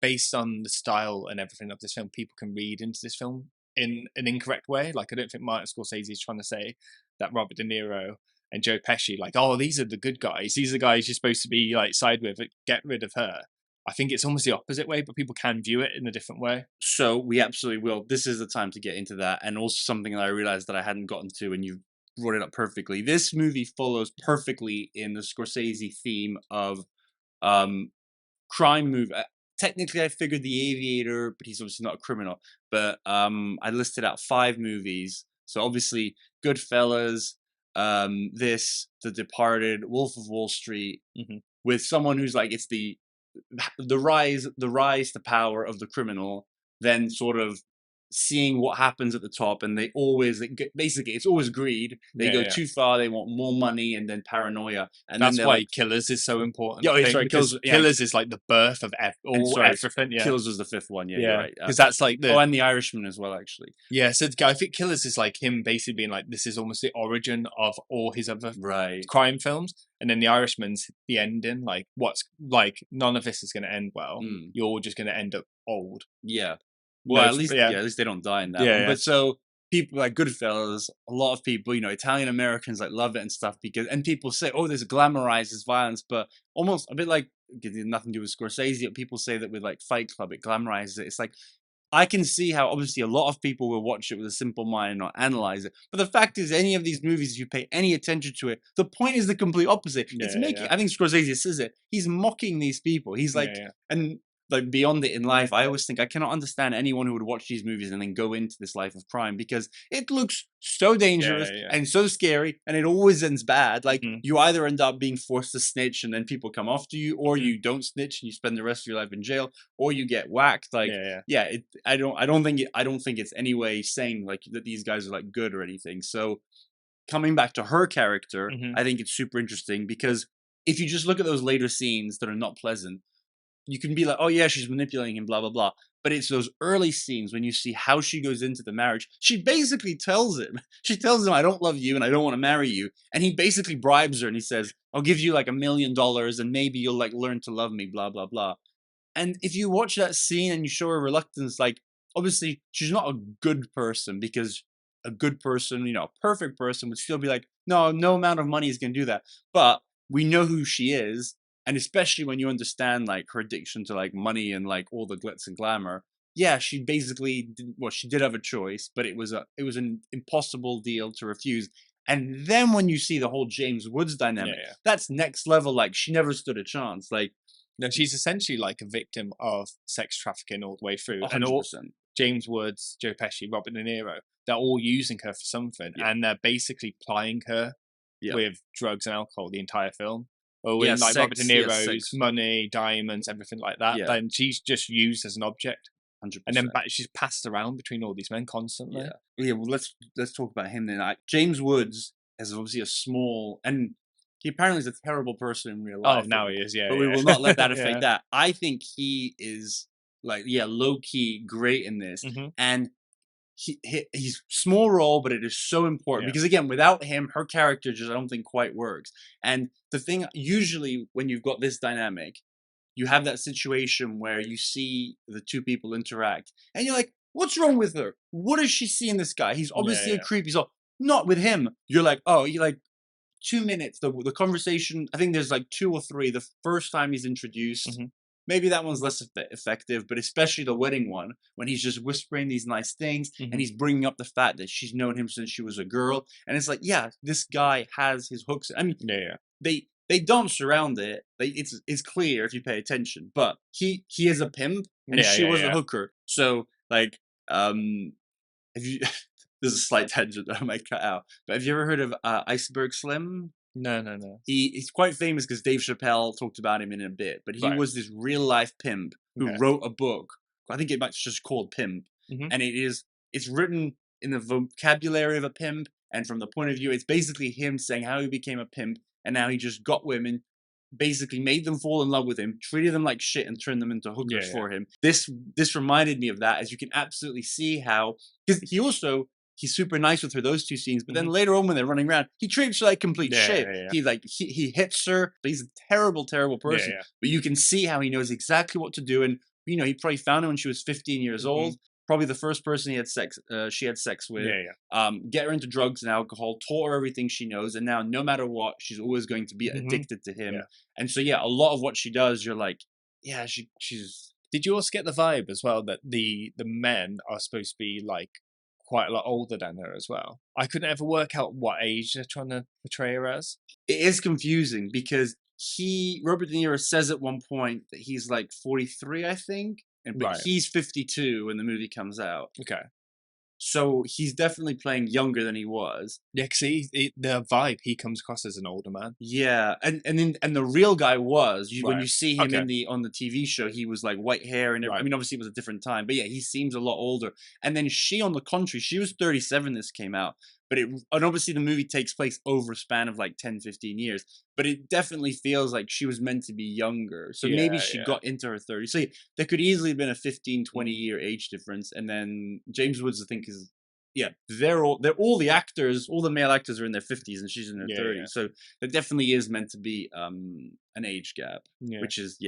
based on the style and everything of this film, people can read into this film in an incorrect way. Like, I don't think Martin Scorsese is trying to say that Robert De Niro and Joe Pesci, like, oh, these are the good guys. These are the guys you're supposed to be like side with. Get rid of her. I think it's almost the opposite way, but people can view it in a different way. So we absolutely will. This is the time to get into that. And also something that I realized that I hadn't gotten to, and you've brought it up perfectly. This movie follows perfectly in the Scorsese theme of crime movie. Technically, I figured The Aviator, but he's obviously not a criminal. But I listed out 5 movies. So obviously, Goodfellas, this, The Departed, Wolf of Wall Street, with someone who's like, it's the rise to power of the criminal, then sort of seeing what happens at the top, and they always basically it's always greed. They go too far, they want more money, and then paranoia, and that's then why like, Killers is so important. Killers is like the birth of everything. Killers was the 5th one, you're right, because that's like and The Irishman as well, actually. So I think Killers is like him basically being like, this is almost the origin of all his other crime films, and then The Irishman's the ending. Like, what's like, none of this is going to end well. You're all just going to end up old. Well, at least they don't die in that one. But so people like Goodfellas, a lot of people, Italian Americans like love it and stuff, and people say, oh, this glamorizes violence, but almost a bit like, it has nothing to do with Scorsese, but people say that with like Fight Club, it glamorizes it. It's like, I can see how obviously a lot of people will watch it with a simple mind and not analyze it. But the fact is, any of these movies, if you pay any attention to it, the point is the complete opposite. I think Scorsese says it. He's mocking these people. He's like, and like beyond it in life, I always think I cannot understand anyone who would watch these movies and then go into this life of crime, because it looks so dangerous and so scary, and it always ends bad. Like you either end up being forced to snitch and then people come after you, or you don't snitch and you spend the rest of your life in jail, or you get whacked. Like I don't think it's any way saying like that these guys are like good or anything. So coming back to her character, I think it's super interesting, because if you just look at those later scenes that are not pleasant, you can be like, oh yeah, she's manipulating him, blah, blah, blah. But it's those early scenes when you see how she goes into the marriage. She basically tells him, I don't love you and I don't want to marry you. And he basically bribes her and he says, I'll give you like $1 million and maybe you'll like learn to love me, blah, blah, blah. And if you watch that scene and you show her reluctance, like obviously she's not a good person, because a good person, a perfect person would still be like, no amount of money is going to do that. But we know who she is. And especially when you understand like her addiction to like money and like all the glitz and glamour, she basically she did have a choice, but it was an impossible deal to refuse. And then when you see the whole James Woods dynamic, that's next level. Like, she never stood a chance. Like, no, she's essentially like a victim of sex trafficking all the way through. 100%. And all James Woods, Joe Pesci, Robert De Niro, they're all using her for something, and they're basically plying her with drugs and alcohol the entire film. or in like sex, Robert De Niro's sex. money, diamonds, everything like that, then she's just used as an object. 100%. And then she's passed around between all these men constantly. Yeah. Well, let's talk about him then. James Woods is obviously a small, and he apparently is a terrible person in real life. Oh, now he is, yeah. But we will not let that affect that. I think he is low key great in this, and he's small role, but it is so important because again, without him, her character just I don't think quite works. And the thing, usually when you've got this dynamic, you have that situation where you see the two people interact, and you're like, "What's wrong with her? What does she see in this guy? He's obviously a creep." He's all not with him. You're like, "Oh, you're like 2 minutes." The conversation. I think there's like 2 or 3. The first time he's introduced. Maybe that one's less effective, but especially the wedding one, when he's just whispering these nice things and he's bringing up the fact that she's known him since she was a girl. And it's like, yeah, this guy has his hooks. I mean, they dance around it. It's clear if you pay attention, but he is a pimp and she was a hooker. So like, if you, there's a slight tangent that I might cut out, but have you ever heard of Iceberg Slim? No. He's quite famous because Dave Chappelle talked about him in a bit, but he was this real life pimp who wrote a book. I think it's just called Pimp, and it's written in the vocabulary of a pimp, and from the point of view, it's basically him saying how he became a pimp and how he just got women, basically made them fall in love with him, treated them like shit, and turned them into hookers for him. This reminded me of that, as you can absolutely see how, because he's super nice with her, those 2 scenes, but then later on when they're running around, he treats her like complete shit. He hits her, but he's a terrible, terrible person. But you can see how he knows exactly what to do, and he probably found her when she was 15 years old. Probably the first person she had sex with. Get her into drugs and alcohol, taught her everything she knows, and now no matter what, she's always going to be addicted to him. And so a lot of what she does, you're like, she's. Did you also get the vibe as well that the men are supposed to be like quite a lot older than her as well? I couldn't ever work out what age they're trying to portray her as. It is confusing because Robert De Niro says at one point that he's like 43, I think, but he's 52 when the movie comes out. Okay. So he's definitely playing younger than he was. Yeah, because the vibe, he comes across as an older man. Yeah, and the real guy was when you see him on the TV show, he was like white hair and I mean, obviously it was a different time, but he seems a lot older. And then she, on the contrary, she was 37. This came out, but and obviously the movie takes place over a span of like 10, 15 years. But it definitely feels like she was meant to be younger. So maybe she got into her 30s. So there could easily have been a 15, 20-year age difference. And then James Woods, I think, is, they're all the actors, all the male actors are in their 50s and she's in her 30s. So there definitely is meant to be an age gap, which is,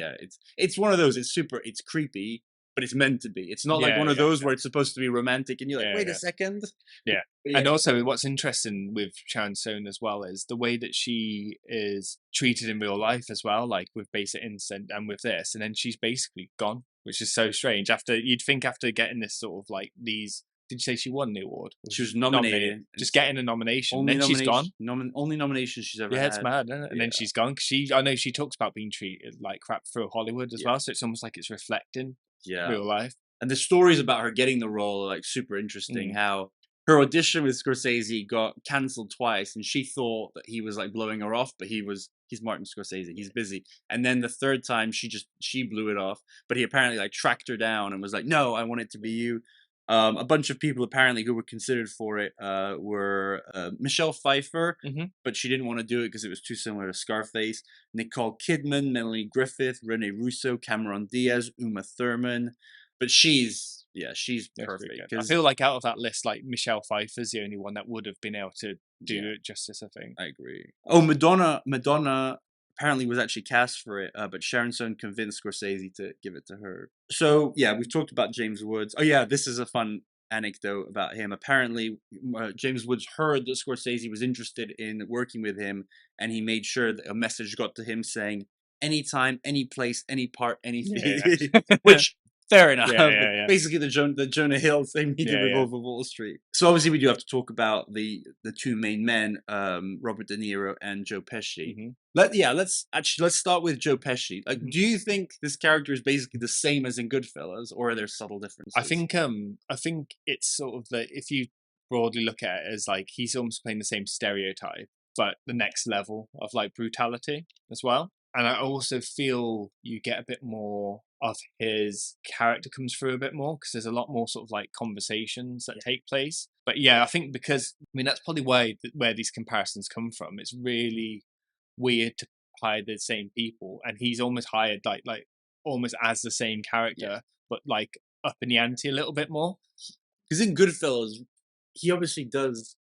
it's one of those, it's creepy, but it's meant to be. It's not like one of those where it's supposed to be romantic and you're like, wait a second. Yeah. And also what's interesting with Sharon Stone as well is the way that she is treated in real life as well, like with Basic Instinct and with this, and then she's basically gone, which is so strange. You'd think after getting this sort of like these, did you say she won the award? She was nominated. Just getting a nomination. Then she's gone. Only nomination she's ever had. Yeah, it's mad, isn't it? And then she's gone. I know she talks about being treated like crap through Hollywood as well, so it's almost like it's reflecting real life. And the stories about her getting the role are like super interesting. How her audition with Scorsese got cancelled twice, and she thought that he was like blowing her off, but he's Martin Scorsese, he's busy. And then the third time she blew it off, but he apparently like tracked her down and was like, no, I want it to be you. A bunch of people apparently who were considered for it were Michelle Pfeiffer, but she didn't want to do it because it was too similar to Scarface. Nicole Kidman, Melanie Griffith, Rene Russo, Cameron Diaz, Uma Thurman. But she's perfect. I feel like out of that list, like Michelle Pfeiffer's the only one that would have been able to do it justice, I think. I agree. Oh, Madonna apparently was actually cast for it, but Sharon Stone convinced Scorsese to give it to her. So we've talked about James Woods. Oh yeah, this is a fun anecdote about him. Apparently, James Woods heard that Scorsese was interested in working with him, and he made sure that a message got to him saying, anytime, any place, any part, anything. Which, fair enough. Basically, the Jonah Hill thing he did with Wolf of Wall Street. So obviously, we do have to talk about the two main men, Robert De Niro and Joe Pesci. Let's start with Joe Pesci. Like, do you think this character is basically the same as in Goodfellas, or are there subtle differences? I think it's sort of if you broadly look at it as like he's almost playing the same stereotype like the next level of like brutality as well. And I also feel you get a bit more of his character comes through a bit more, because there's a lot more sort of like conversations that take place. But yeah, I think because, I mean, that's probably where these comparisons come from. It's really weird to hire the same people, and he's almost hired like almost as the same character, but like up in the ante a little bit more. Because in Goodfellas, he obviously does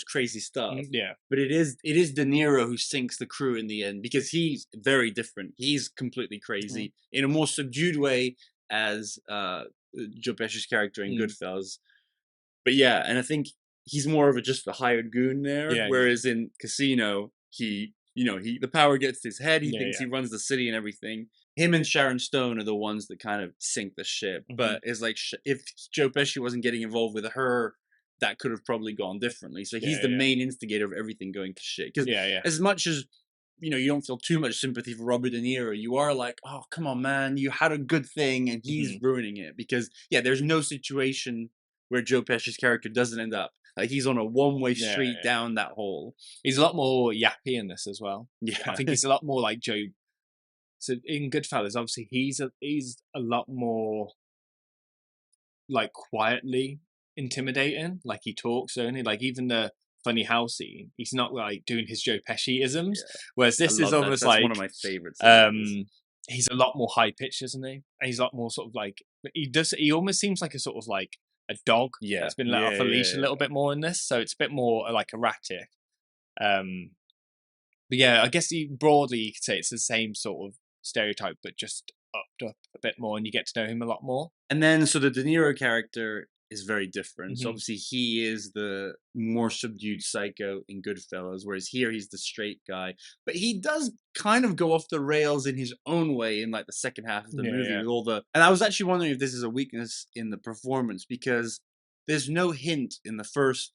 crazy stuff. Yeah. But it is De Niro who sinks the crew in the end, because he's very different. He's completely crazy in a more subdued way as Joe Pesci's character in Goodfellas. But yeah, and I think he's more of just a hired goon there. Whereas in Casino, the power gets to his head. He thinks he runs the city and everything. Him and Sharon Stone are the ones that kind of sink the ship. But it's like, if Joe Pesci wasn't getting involved with her, that could have probably gone differently. So he's the main instigator of everything going to shit. Because as much as, you don't feel too much sympathy for Robert De Niro, you are like, oh, come on, man, you had a good thing and he's ruining it. Because, there's no situation where Joe Pesci's character doesn't end up. Like, he's on a one-way street down that hole. He's a lot more yappy in this as well. Yeah. I think he's a lot more like Joe. So in Goodfellas, obviously, he's a lot more like quietly intimidating. Like, he talks only, like, even the funny house scene, he's not like doing his Joe Pesci isms. Whereas this is almost like one of my favorites. He's a lot more high pitched, isn't he? And he's a lot more sort of like, he almost seems like a sort of like a dog that's been let off a leash a little bit more in this. So it's a bit more like erratic. But yeah, I guess broadly you could say it's the same sort of stereotype, but just upped up a bit more, and you get to know him a lot more. And then, so the De Niro character is very different. So obviously he is the more subdued psycho in Goodfellas, whereas here he's the straight guy. But he does kind of go off the rails in his own way in like the second half of the movie with all the... And I was actually wondering if this is a weakness in the performance, because there's no hint in the first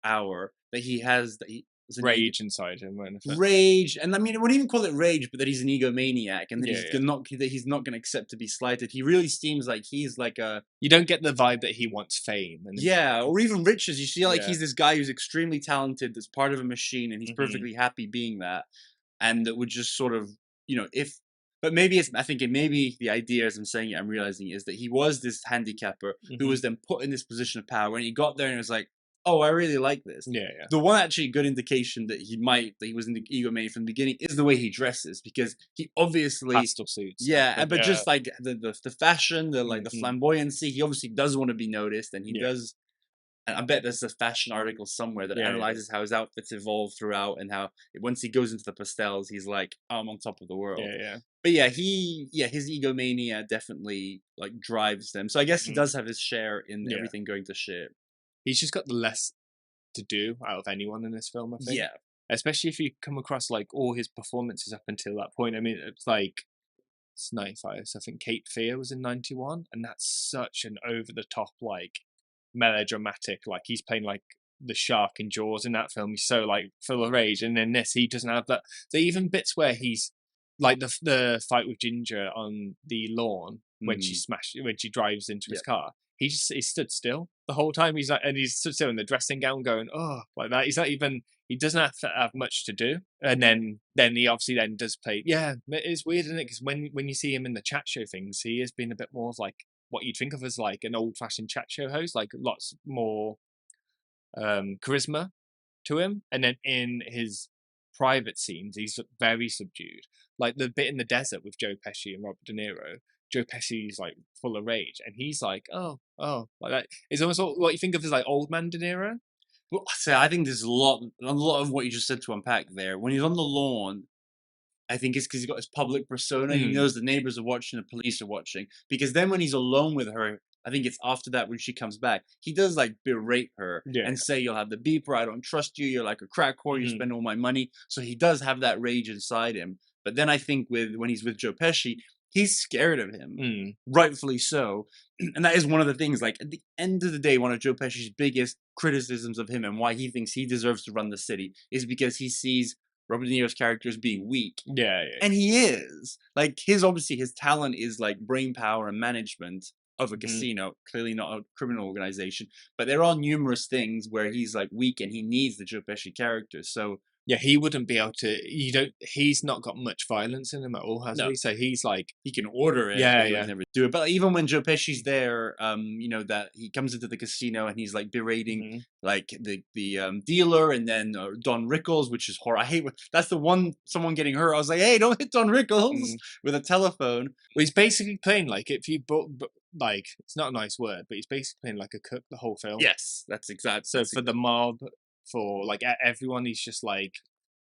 hour that he has... rage inside him. Rage, and I mean, I wouldn't even call it rage, but that he's an egomaniac, and that he's not going to accept to be slighted. He really seems like he's like a... You don't get the vibe that he wants fame. Or even riches. You see, like, he's this guy who's extremely talented, that's part of a machine, and he's perfectly happy being that, and that would just sort of, if... But maybe maybe the idea, as I'm saying it, I'm realizing, is that he was this handicapper who was then put in this position of power, and he got there and was like, oh, I really like this. The one actually good indication that he was in the egomania from the beginning is the way he dresses, because he obviously... Pastel suits. But just like the fashion, the flamboyancy, he obviously does want to be noticed, and he does... And I bet there's a fashion article somewhere that analyzes how his outfits evolve throughout, and how once he goes into the pastels, he's like, oh, I'm on top of the world. But his egomania definitely like drives them. So I guess he does have his share in everything going to shit. He's just got the less to do out of anyone in this film, I think. Yeah. Especially if you come across like all his performances up until that point. I mean, it's like, it's 95, so I think Cape Fear was in 91, and that's such an over-the-top, like, melodramatic, like, he's playing like the shark in Jaws in that film. He's so like full of rage, and in this he doesn't have that. So even bits where he's like the fight with Ginger on the lawn when she drives into his car, he stood still the whole time. He's like, and he's stood still in the dressing gown going, oh, like that. He's not even, he doesn't have to have much to do. And then he obviously then does play. Yeah, it's weird, isn't it? Because when you see him in the chat show things, he has been a bit more of like what you'd think of as like an old fashioned chat show host, like lots more charisma to him. And then in his private scenes, he's very subdued. Like the bit in the desert with Joe Pesci and Robert De Niro, Joe Pesci's like full of rage, and he's like, oh, like that. It's almost what you think of as like old man De Niro. Well, so I think there's a lot of what you just said to unpack there. When he's on the lawn, I think it's because he's got his public persona. He knows the neighbors are watching, the police are watching. Because then when he's alone with her, I think it's after that when she comes back, he does like berate her and say, you'll have the beeper, I don't trust you, you're like a crack whore, you spend all my money. So he does have that rage inside him. But then I think when he's with Joe Pesci, he's scared of him, rightfully so. And that is one of the things, like, at the end of the day, one of Joe Pesci's biggest criticisms of him and why he thinks he deserves to run the city is because he sees Robert De Niro's character as being weak. Yeah. And he is. Like, his talent is, like, brain power and management. of a casino, clearly not a criminal organization. But there are numerous things where he's like weak and he needs the Joe Pesci character. So yeah, he wouldn't be able to. He's not got much violence in him at all, has he? So he's like, he can order it, but he would never do it. But even when Joe Pesci's there, that he comes into the casino and he's like berating like the dealer and then Don Rickles, which is horrible. I hate that's the one someone getting hurt. I was like, hey, don't hit Don Rickles with a telephone. Well, he's basically playing like if you like it's not a nice word, but he's basically playing like a cook the whole film. Yes, that's exactly. So for the mob. For like everyone, he's just like,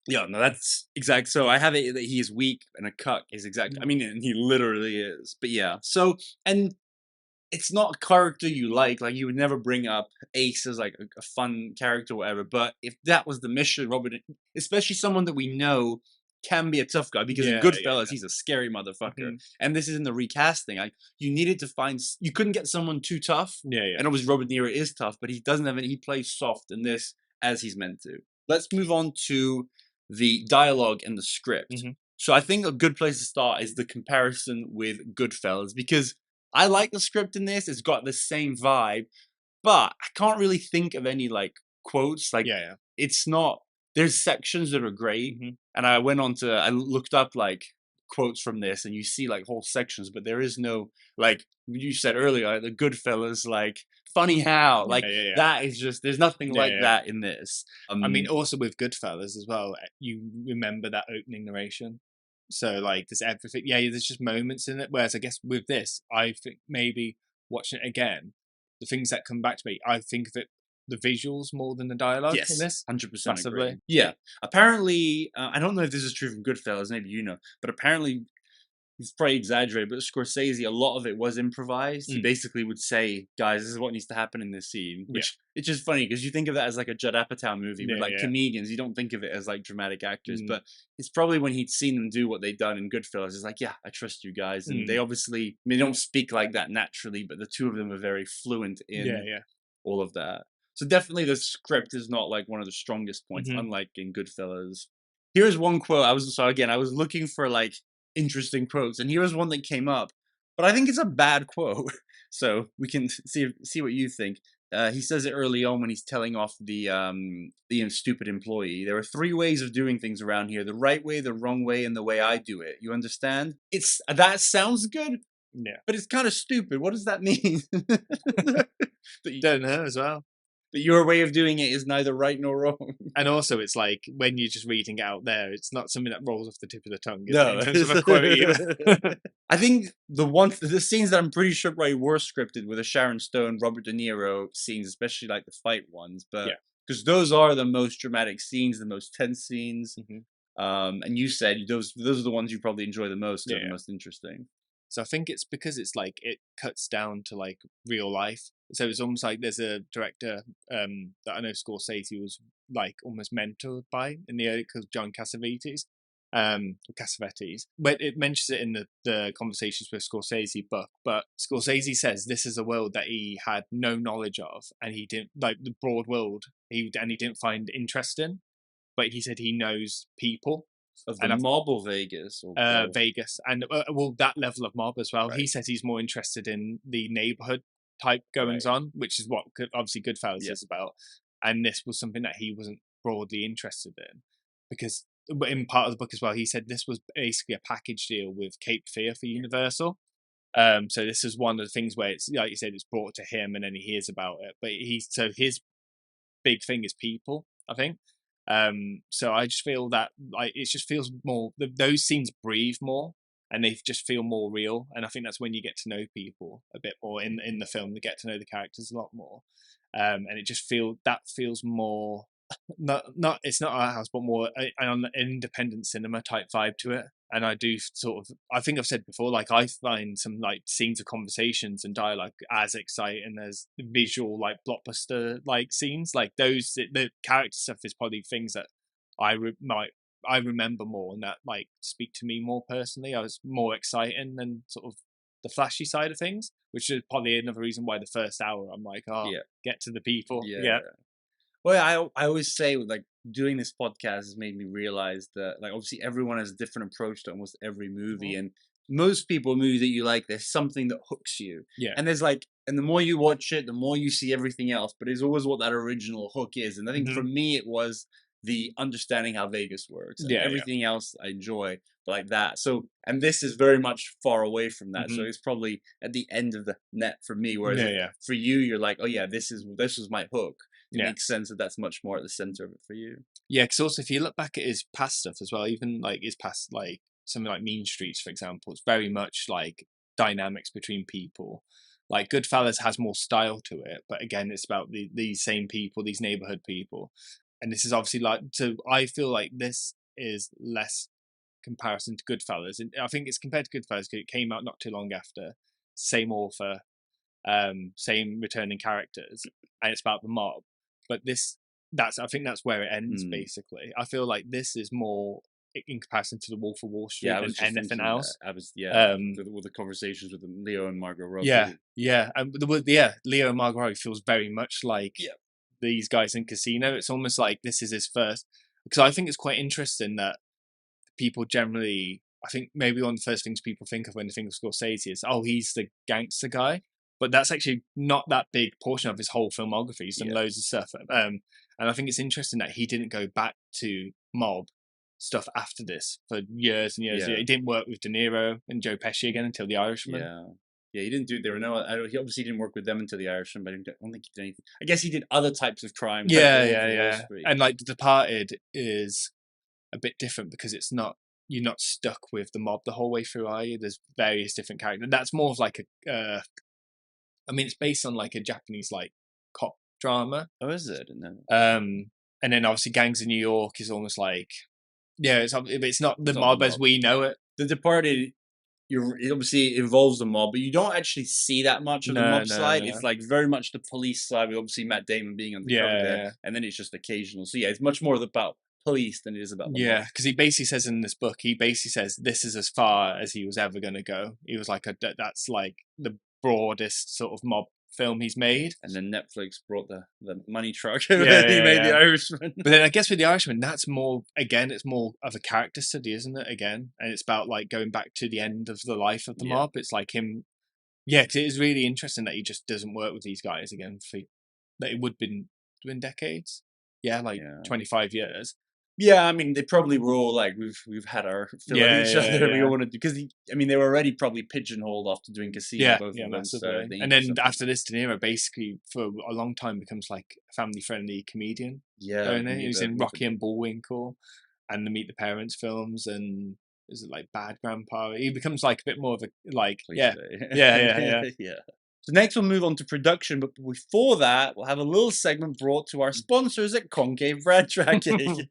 yeah, no, that's exact. So I have it that he is weak and a cuck is exact. I mean, and he literally is. But yeah, so and it's not a character you like. Like you would never bring up Ace as like a fun character or whatever. But if that was the mission, Robert, especially someone that we know can be a tough guy, because in Goodfellas he's a scary motherfucker, and this is in the recasting. Like you needed to find, you couldn't get someone too tough. And obviously Robert DeNiro is tough, but he doesn't have any. He plays soft in this, as he's meant to. Let's move on to the dialogue and the script. So I think a good place to start is the comparison with Goodfellas, because I like the script in this. It's got the same vibe, but I can't really think of any like quotes. Like it's not, there's sections that are great. And I looked up like quotes from this and you see like whole sections, but there is no, like you said earlier, like, the Goodfellas, like, funny how, like that is just, there's nothing like that in this. I mean, also with Goodfellas as well, you remember that opening narration. So like there's everything. Yeah, there's just moments in it. Whereas I guess with this, I think maybe watching it again, the things that come back to me, I think of it, the visuals more than the dialogue in this. 100% agree. Yeah. Apparently, I don't know if this is true from Goodfellas, maybe you know, but apparently it's probably exaggerated, but Scorsese, a lot of it was improvised. He basically would say, guys, this is what needs to happen in this scene, which it's just funny because you think of that as like a Judd Apatow movie with like comedians. You don't think of it as like dramatic actors, but it's probably when he'd seen them do what they'd done in Goodfellas. It's like, yeah, I trust you guys. And they obviously, I mean, they don't speak like that naturally, but the two of them are very fluent in all of that. So definitely the script is not like one of the strongest points, unlike in Goodfellas. Here's one quote. I was looking for like interesting quotes, and here was one that came up, but I think it's a bad quote. So we can see what you think. He says it early on when he's telling off the stupid employee. There are 3 ways of doing things around here: the right way, the wrong way, and the way I do it. You understand? That sounds good, but it's kind of stupid. What does that mean? You don't know as well. That your way of doing it is neither right nor wrong. And also, it's like, when you're just reading it out there, it's not something that rolls off the tip of the tongue, no. In terms of a quote either. I think the scenes that I'm pretty sure probably were scripted were the Sharon Stone, Robert De Niro scenes, especially like the fight ones. But because those are the most dramatic scenes, the most tense scenes. And you said those are the ones you probably enjoy the most, the most interesting. So I think it's because it's like it cuts down to like real life. So it's almost like there's a director that I know Scorsese was like almost mentored by in the early, because John Cassavetes, but it mentions it in the Conversations with Scorsese book. But Scorsese says this is a world that he had no knowledge of, and he didn't like the broad world. He didn't find interest in, but he said he knows people. Of the mob or Vegas? Or Vegas. And well, that level of mob as well. Right. He says he's more interested in the neighborhood type goings on, which is what obviously Goodfellas is about. And this was something that he wasn't broadly interested in, because in part of the book as well, he said this was basically a package deal with Cape Fear for Universal. So this is one of the things where it's, like you said, it's brought to him and then he hears about it. But so his big thing is people, I think. So I just feel that like it just feels more, those scenes breathe more and they just feel more real, and I think that's when you get to know people a bit more in the film. They get to know the characters a lot more, and it just feels more not it's not our house, but more an independent cinema type vibe to it. And I do I think I've said before, like I find some like scenes of conversations and dialogue as exciting as visual like blockbuster like scenes. Like those, the character stuff is probably things that I remember more and that like speak to me more personally. I was more exciting than sort of the flashy side of things, which is probably another reason why the first hour I'm like, get to the people. Well, I always say, like, doing this podcast has made me realize that, like, obviously everyone has a different approach to almost every movie, and most people, movies that you like, there's something that hooks you. Yeah. And there's like, and the more you watch it, the more you see everything else. But it's always what that original hook is. And I think for me, it was the understanding how Vegas works. And everything else I enjoy like that. So, and this is very much far away from that. So it's probably at the end of the net for me. Whereas for you, you're like, oh yeah, this was my hook. It makes sense that that's much more at the center of it for you. Yeah, because also if you look back at his past stuff as well, even like his past, like something like Mean Streets, for example, it's very much like dynamics between people. Like Goodfellas has more style to it, but again, it's about these same people, these neighborhood people. And this is obviously like, so I feel like this is less comparison to Goodfellas. And I think it's compared to Goodfellas because it came out not too long after, same author, same returning characters, and it's about the mob. But I think that's where it ends, basically. I feel like this is more in comparison to the Wolf of Wall Street than anything else. With the conversations with Leo and Margot Robbie. And Leo and Margot Robbie feels very much like these guys in Casino. It's almost like this is his first, because I think it's quite interesting that people generally, I think maybe one of the first things people think of when they think of Scorsese is, oh, he's the gangster guy. But that's actually not that big portion of his whole filmography. He's done loads of stuff. And I think it's interesting that he didn't go back to mob stuff after this for years and years. He didn't work with De Niro and Joe Pesci again until The Irishman. Yeah, he didn't do. There were no. He obviously didn't work with them until The Irishman, but I don't think he did anything. I guess he did other types of crime. And like The Departed is a bit different because it's not. You're not stuck with the mob the whole way through, are you? There's various different characters. That's more of like a. I mean, it's based on like a Japanese like cop drama. Oh, is it? No. And then obviously Gangs of New York is almost like, it's not the mob as we know it. The Departed, it obviously involves the mob, but you don't actually see that much of the mob side. It's like very much the police side. We obviously Matt Damon being on the cover there, and then it's just occasional. So it's much more about police than it is about the mob. Because he basically says in this book, this is as far as he was ever going to go. He was like, that's like the broadest sort of mob film he's made. And then Netflix brought the money truck. He made The Irishman. But then I guess with The Irishman, that's more, again, it's more of a character study, isn't it? Again, and it's about like going back to the end of the life of the mob. It's like him. Yeah, because it is really interesting that he just doesn't work with these guys again that it would been decades. 25 years. Yeah, I mean, they probably were all like, we've had our fill of each other. We don't want to do, because they were already probably pigeonholed after doing Casino. Both of them. So and then after this, De Niro basically for a long time becomes like a family-friendly comedian. Yeah, he was in Rocky and Bullwinkle, and the Meet the Parents films, and is it like Bad Grandpa? He becomes like a bit more of a like yeah. So next we'll move on to production, but before that, we'll have a little segment brought to our sponsors at Concave Brand Tracking.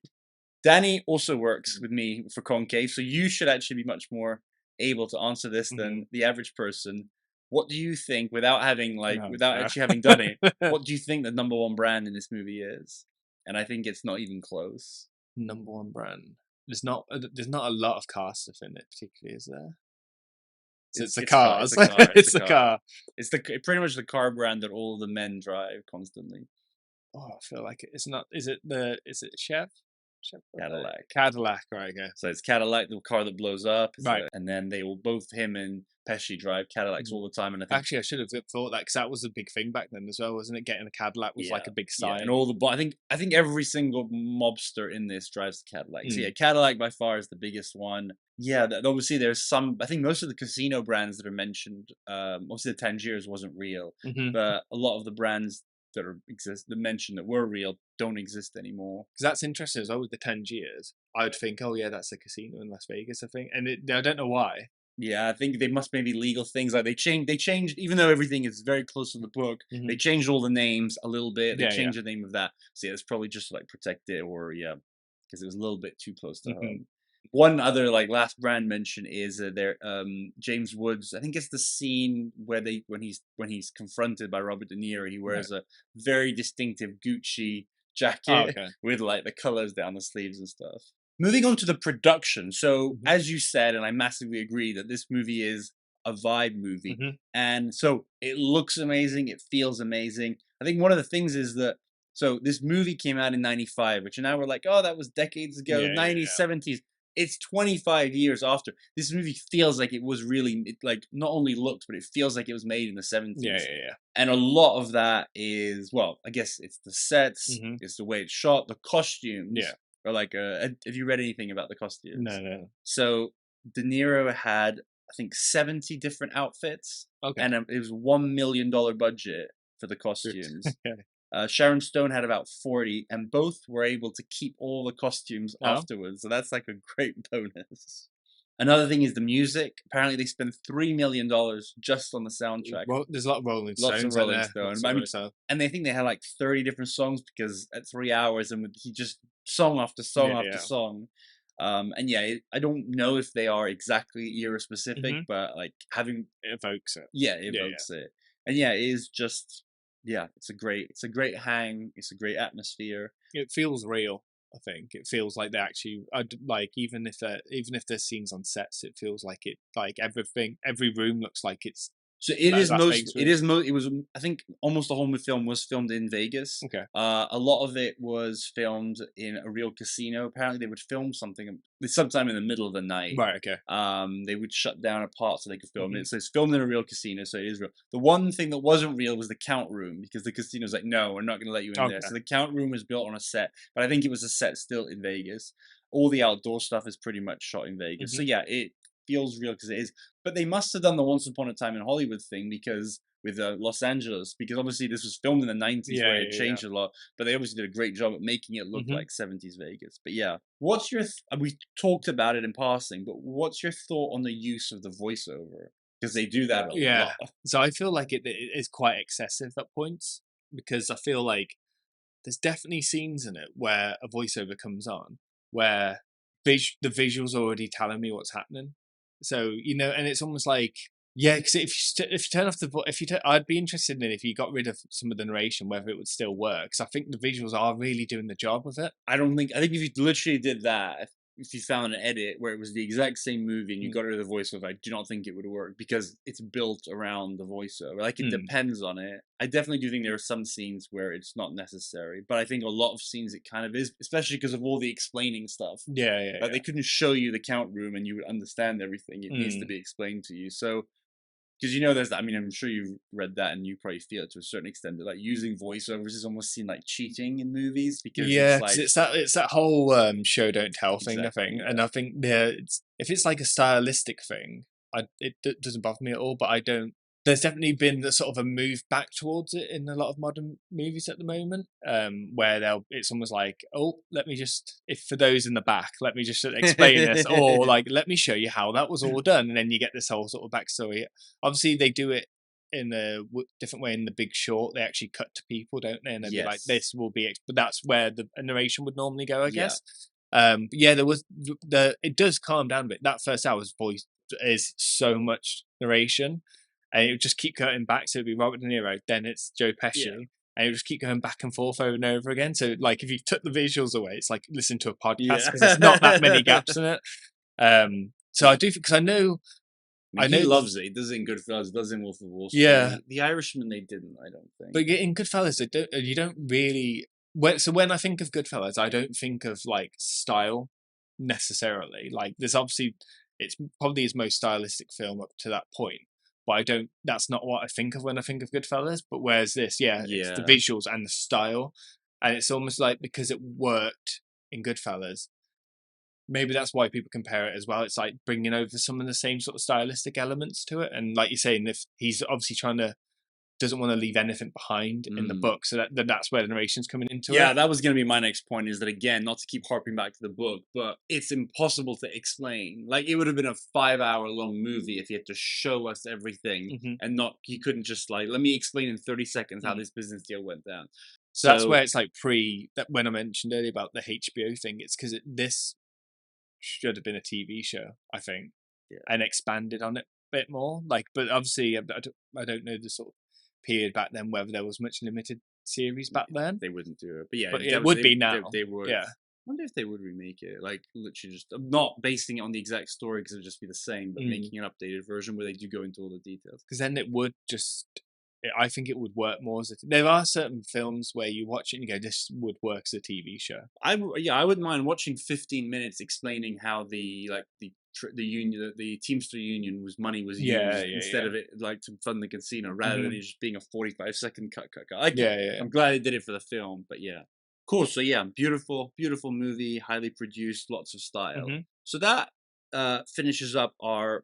Danny also works with me for Concave, so you should actually be much more able to answer this than the average person. What do you think, without actually having done it, what do you think the number one brand in this movie is? And I think it's not even close. Number one brand. There's not a lot of car stuff in it, particularly, is there? It's the cars. It's the car. It's pretty much the car brand that all the men drive constantly. Oh, I feel like it's not. Is it Chev? Cadillac, right? Okay. So it's Cadillac, the car that blows up, right? And then they will him and Pesci drive Cadillacs all the time. And I think I should have thought that because that was a big thing back then as well, wasn't it? Getting a Cadillac was like a big sign. Yeah, and all I think every single mobster in this drives the Cadillac. So Cadillac by far is the biggest one. Yeah, obviously there's some. I think most of the casino brands that are mentioned, obviously the Tangiers wasn't real, but a lot of the brands that mentioned that were real don't exist anymore. Because that's interesting as well with the Tangiers. I would think, oh yeah, that's a casino in Las Vegas, I think, and I don't know why. Yeah, I think they must maybe legal things like they changed even though everything is very close to the book. They changed all the names a little bit. They changed the name of that. So it's probably just to, like, protect it, or because it was a little bit too close to home. One other last brand mention is James Woods. I think it's the scene where when he's confronted by Robert De Niro, he wears a very distinctive Gucci jacket with like the colors down the sleeves and stuff. Moving on to the production. So as you said, and I massively agree that this movie is a vibe movie, and so it looks amazing, it feels amazing. I think one of the things is that this movie came out in '95, which now we're like, oh, that was decades ago, 1970s. it's 25 years after. This movie feels like it was really, like, not only looked, but it feels like it was made in the 70s. Yeah. And a lot of that is, well, I guess it's the sets, it's the way it's shot, the costumes. Yeah. Or like, have you read anything about the costumes? No. So De Niro had, I think, 70 different outfits. Okay. And it was $1 million budget for the costumes. Okay. Sharon Stone had about 40, and both were able to keep all the costumes afterwards. So that's like a great bonus. Another thing is the music. Apparently, they spent $3 million just on the soundtrack. Well, there's a lot of Rolling Stones. Lots of Rolling Stones. And they think they had like 30 different songs because at 3 hours, and he just song after song after song. And yeah, I don't know if they are exactly era specific, but like having it evokes it. Yeah, it evokes it. And yeah, it is just. Yeah, it's a great hang. It's a great atmosphere. It feels real. I think it feels like they actually, like, even if there's scenes on sets, it feels like every room looks like it's. So it is it was, I think almost the whole film was filmed in Vegas. Okay. A lot of it was filmed in a real casino. Apparently they would film something sometime in the middle of the night. Right, okay. They would shut down a part so they could film it. So it's filmed in a real casino, so it is real. The one thing that wasn't real was the count room, because the casino's like, no, we're not going to let you in there. So the count room was built on a set, but I think it was a set still in Vegas. All the outdoor stuff is pretty much shot in Vegas. So yeah, it feels real because it is. But they must have done the Once Upon a Time in Hollywood thing because with Los Angeles, because obviously this was filmed in the 90s where it changed a lot, but they obviously did a great job at making it look like 70s Vegas. But yeah, what's your we talked about it in passing, but what's your thought on the use of the voiceover? Because they do that a lot. So I feel like it is quite excessive at points, because I feel like there's definitely scenes in it where a voiceover comes on where the visuals already telling me what's happening. So, and it's almost like, because if you turn off I'd be interested in if you got rid of some of the narration, whether it would still work. Because I think the visuals are really doing the job of it. I think if you literally did that, if you found an edit where it was the exact same movie and you got rid of the voiceover, I do not think it would work because it's built around the voiceover. Like, it depends on it. I definitely do think there are some scenes where it's not necessary, but I think a lot of scenes it kind of is, especially because of all the explaining stuff. Like, they couldn't show you the count room and you would understand everything. It needs to be explained to you. So, because there's that. I mean, I'm sure you've read that and you probably feel it to a certain extent that like using voiceovers is almost seen like cheating in movies, because it's that whole show don't tell thing. I think, and I think if it's like a stylistic thing, it doesn't bother me at all. But I don't. There's definitely been the sort of a move back towards it in a lot of modern movies at the moment, where it's almost like, oh, let me just, if for those in the back, let me just explain this, or like, let me show you how that was all done, and then you get this whole sort of backstory. Obviously, they do it in a different way in The Big Short. They actually cut to people, don't they? And they'll be like, this will be, but that's where the narration would normally go, I guess. There was it does calm down a bit. That first hour's voice is so much narration. And it would just keep cutting back. So it'd be Robert De Niro, then it's Joe Pesci. And it would just keep going back and forth over and over again. So, like, if you took the visuals away, it's like listening to a podcast because there's not that many gaps in it. So I do, because I know he loves it. He does it in Goodfellas, he does it in Wolf of Wall Street. Yeah. The Irishman, they didn't, I don't think. But in Goodfellas, you don't really... So when I think of Goodfellas, I don't think of, like, style necessarily. Like, there's obviously... It's probably his most stylistic film up to that point. But that's not what I think of when I think of Goodfellas. But whereas this, it's the visuals and the style. And it's almost like, because it worked in Goodfellas, maybe that's why people compare it as well. It's like bringing over some of the same sort of stylistic elements to it. And like you're saying, if he's obviously doesn't want to leave anything behind in the book. So that's where the narration's coming into it. Yeah, that was going to be my next point, is that, again, not to keep harping back to the book, but it's impossible to explain. Like, it would have been a 5-hour-long movie if he had to show us everything and he couldn't just like, let me explain in 30 seconds how this business deal went down. So that's where it's like that when I mentioned earlier about the HBO thing, it's because this should have been a TV show, I think, and expanded on it a bit more. Like, but obviously, I don't know the sort of period back then whether there was much limited series back then. They wouldn't do it, but but it would be now. They would. I wonder if they would remake it, like literally just not basing it on the exact story because it would just be the same, but making an updated version where they do go into all the details. Because then it would just I think it would work more as there are certain films where you watch it and you go, this would work as a TV show. I wouldn't mind watching 15 minutes explaining how the union, the Teamster union money was used instead of it like to fund the casino, rather than it just being a 45-second cut. I'm glad they did it for the film, but yeah, cool. So yeah, beautiful movie, highly produced, lots of style. So that finishes up our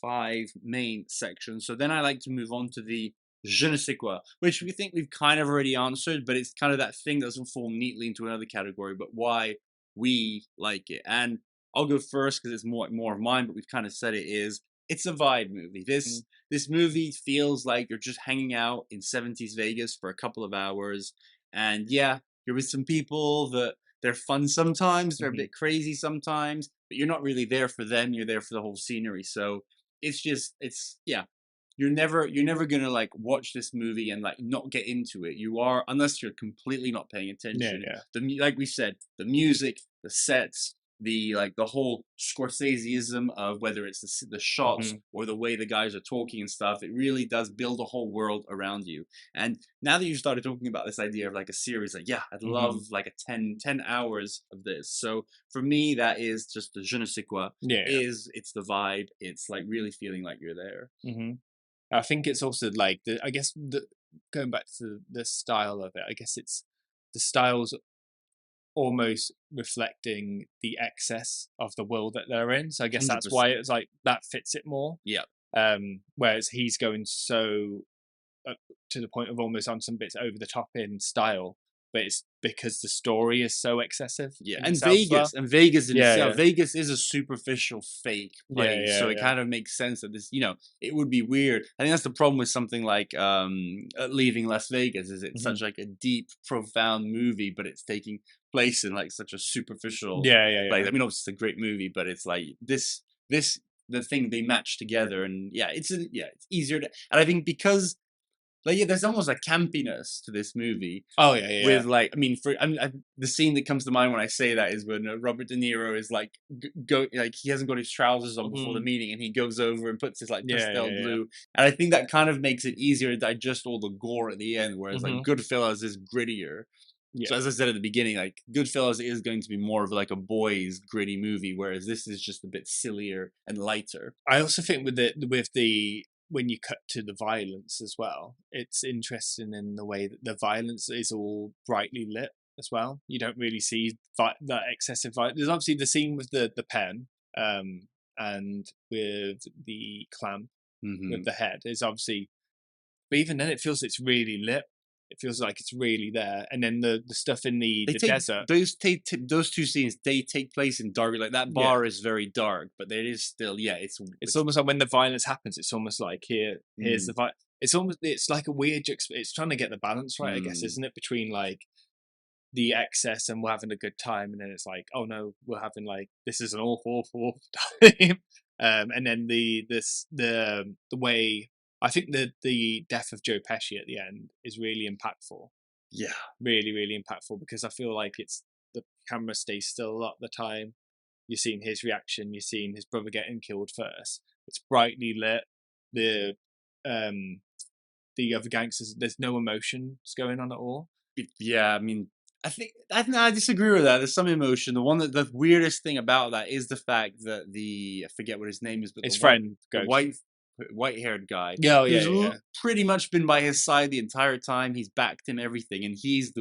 5 main sections. So then I like to move on to the je ne sais quoi, which we think we've kind of already answered, but it's kind of that thing that doesn't fall neatly into another category, but why we like it. And I'll go first because it's more of mine, but we've kind of said it's a vibe movie. This movie feels like you're just hanging out in 70s Vegas for a couple of hours, and yeah, you're with some people that they're fun sometimes, they're a bit crazy sometimes, but you're not really there for them, you're there for the whole scenery. So you're never gonna like watch this movie and like not get into it. You are, unless you're completely not paying attention. Like we said, the music, the sets, the whole Scorseseism of whether it's the shots or the way the guys are talking and stuff. It really does build a whole world around you. And now that you started talking about this idea of like a series, like I'd love like a 10 hours of this. So for me, that is just the je ne sais quoi. It's the vibe. It's like really feeling like you're there. I think it's also like going back to the style of it. I guess it's the style's almost reflecting the excess of the world that they're in. So I guess 100%. That's why it's like that fits it more. Whereas he's going so to the point of almost on some bits over the top in style, but it's because the story is so excessive. And Vegas in itself. Vegas is a superficial fake place, so it kind of makes sense that this, it would be weird. I think that's the problem with something like Leaving Las Vegas, is it's such like a deep, profound movie, but it's taking place in like such a superficial place. I mean, obviously it's a great movie, but it's like the thing they match together, and it's easier to, and I think because there's almost a campiness to this movie. With the scene that comes to mind when I say that is when Robert De Niro is like he hasn't got his trousers on before the meeting, and he goes over and puts his like pastel blue, and I think that kind of makes it easier to digest all the gore at the end. Whereas like Goodfellas is grittier. So as I said at the beginning, like Goodfellas is going to be more of like a boys gritty movie, whereas this is just a bit sillier and lighter. I also think with the when you cut to the violence as well, it's interesting in the way that the violence is all brightly lit as well. You don't really see that excessive violence. There's obviously the scene with the pen and with the clamp with the head is obviously, but even then it feels it's really lit. It feels like it's really there. And then the stuff in the desert. Those two scenes, they take place in dark. Like that bar is very dark, but there is still, it's almost like when the violence happens, it's almost like here's the violence. It's like a weird, it's trying to get the balance right, I guess, isn't it? Between like the excess and we're having a good time. And then it's like, oh no, we're having like, this is an awful time. And then the way, I think the death of Joe Pesci at the end is really impactful. Yeah. Really, really impactful, because I feel like it's the camera stays still a lot of the time. You're seeing his reaction. You're seeing his brother getting killed first. It's brightly lit. The other gangsters, there's no emotions going on at all. Yeah, I mean, I disagree with that. There's some emotion. The weirdest thing about that is the fact that I forget what his name is, but his friend, white-haired guy, who's pretty much been by his side the entire time. He's backed him everything, and he's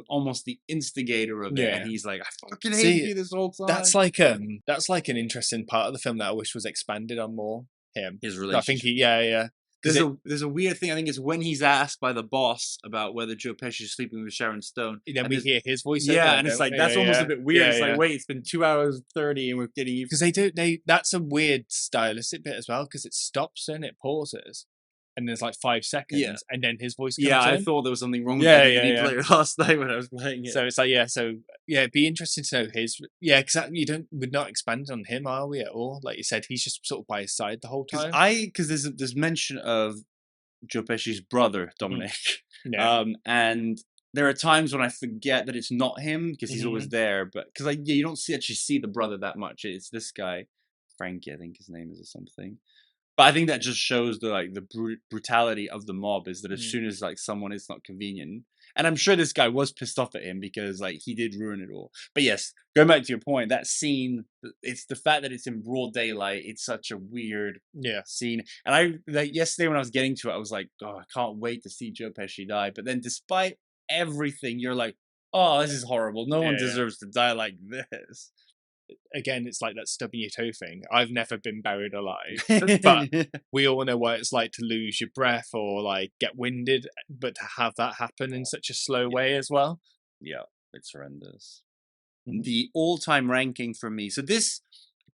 almost the instigator of it. And he's like, I fucking hate you this whole time. That's like an interesting part of the film that I wish was expanded on more. His relationship. I think There's a weird thing. I think it's when he's asked by the boss about whether Joe Pesci is sleeping with Sharon Stone. Then we hear his voice. And it's like that's almost a bit weird. It's like, wait, it's been 2 hours 30, and we're getting you because that's a weird stylistic bit as well, because it stops and it pauses, and there's like 5 seconds, and then his voice comes in. I thought there was something wrong with it. Played last night when I was playing it. So it's like it'd be interesting to know his exactly. We're not expanding on him, are we, at all? Like you said, he's just sort of by his side the whole time. Because there's mention of Joe Pesci's brother Dominic, and there are times when I forget that it's not him because he's always there, but because you don't actually see the brother that much. It's this guy, Frankie, I think his name is, or something. But I think that just shows the brutality of the mob is that as soon as like someone is not convenient, and I'm sure this guy was pissed off at him because like he did ruin it all. But yes, going back to your point, that scene, it's the fact that it's in broad daylight. It's such a weird scene. And I like yesterday when I was getting to it, I was like, oh, I can't wait to see Joe Pesci die. But then despite everything, you're like, oh, this is horrible. No one deserves to die like this. Again, it's like that stubbing your toe thing. I've never been buried alive, but we all know what it's like to lose your breath or like get winded, but to have that happen in such a slow way as well. Yeah, it's horrendous. The all-time ranking for me. So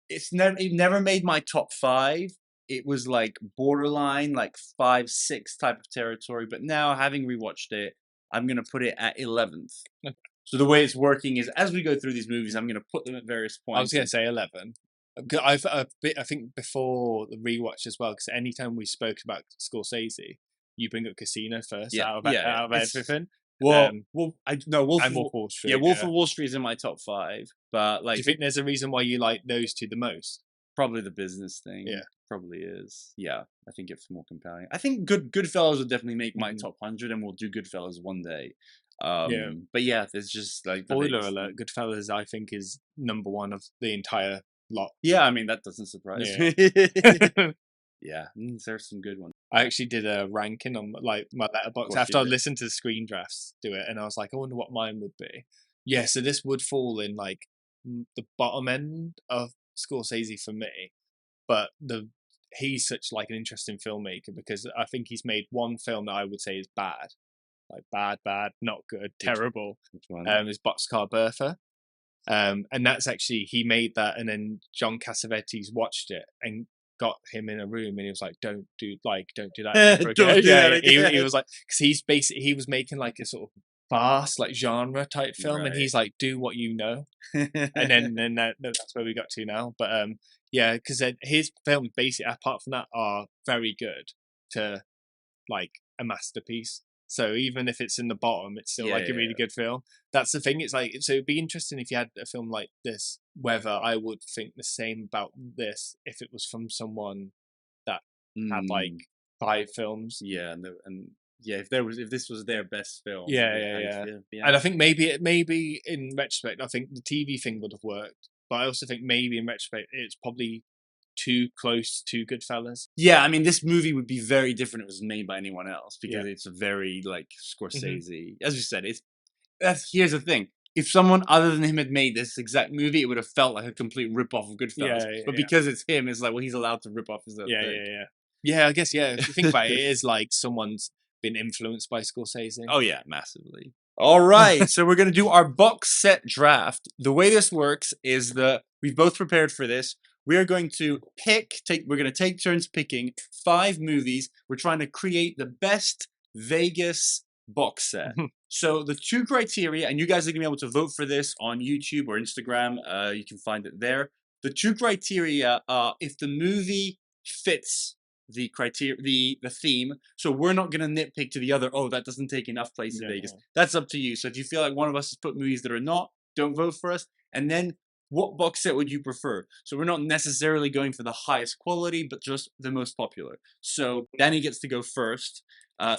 it never made my top 5. It was like borderline, like 5, 6 type of territory. But now, having rewatched it, I'm gonna put it at 11th. Okay. So the way it's working is, as we go through these movies, I'm going to put them at various points. I was going to say 11. I think before the rewatch as well, because anytime we spoke about Scorsese, you bring up Casino first out of everything. Wolf of Wall Street. Yeah, Wolf of Wall Street is in my top 5. But like, do you think there's a reason why you like those two the most? Probably the business thing. Yeah, probably is. Yeah, I think it's more compelling. I think Goodfellas would definitely make my top 100, and we'll do Goodfellas one day. But yeah, there's just like spoiler alert. Goodfellas, I think, is number 1 of the entire lot. Yeah, I mean that doesn't surprise me. Yeah, there's some good ones. I actually did a ranking on like my letterbox after I listened to the Screen Drafts do it, and I was like, I wonder what mine would be. Yeah, so this would fall in like the bottom end of Scorsese for me, but he's such like an interesting filmmaker because I think he's made one film that I would say is bad. Like bad, not good, terrible. Which one? Is Boxcar Bertha. And that's actually, he made that, and then John Cassavetes watched it and got him in a room, and he was like, "Don't do that ever again." He was like, because he was making like a sort of farce, like genre type film, and he's like, "Do what you know," and then that's where we got to now. But yeah, because his films basically, apart from that, are very good to like a masterpiece. So even if it's in the bottom, it's still like a really good film. That's the thing. It's like, so it'd be interesting if you had a film like this, whether I would think the same about this if it was from someone that had like 5 films. Yeah, and if this was their best film. Yeah. And I think maybe in retrospect, I think the TV thing would have worked. But I also think maybe in retrospect, it's probably too close to Goodfellas. Yeah, I mean, this movie would be very different if it was made by anyone else because it's a very like Scorsese. As you said, here's the thing: if someone other than him had made this exact movie, it would have felt like a complete rip-off of Goodfellas. But because it's him, it's like, well, he's allowed to rip off his own thing. Yeah, I guess if you think about it, it is like someone's been influenced by Scorsese. Oh yeah, massively. All right, so we're gonna do our box set draft. The way this works is that we've both prepared for this. We are going to we're going to take turns picking 5 movies. We're trying to create the best Vegas box set. So the 2 criteria, and you guys are going to be able to vote for this on YouTube or Instagram. You can find it there. The 2 criteria are if the movie fits the criteria, the theme. So we're not going to nitpick to the other, oh, that doesn't take enough place in Vegas. That's up to you. So if you feel like one of us has put movies that are not, don't vote for us. And then what box set would you prefer? So we're not necessarily going for the highest quality, but just the most popular. So Danny gets to go first.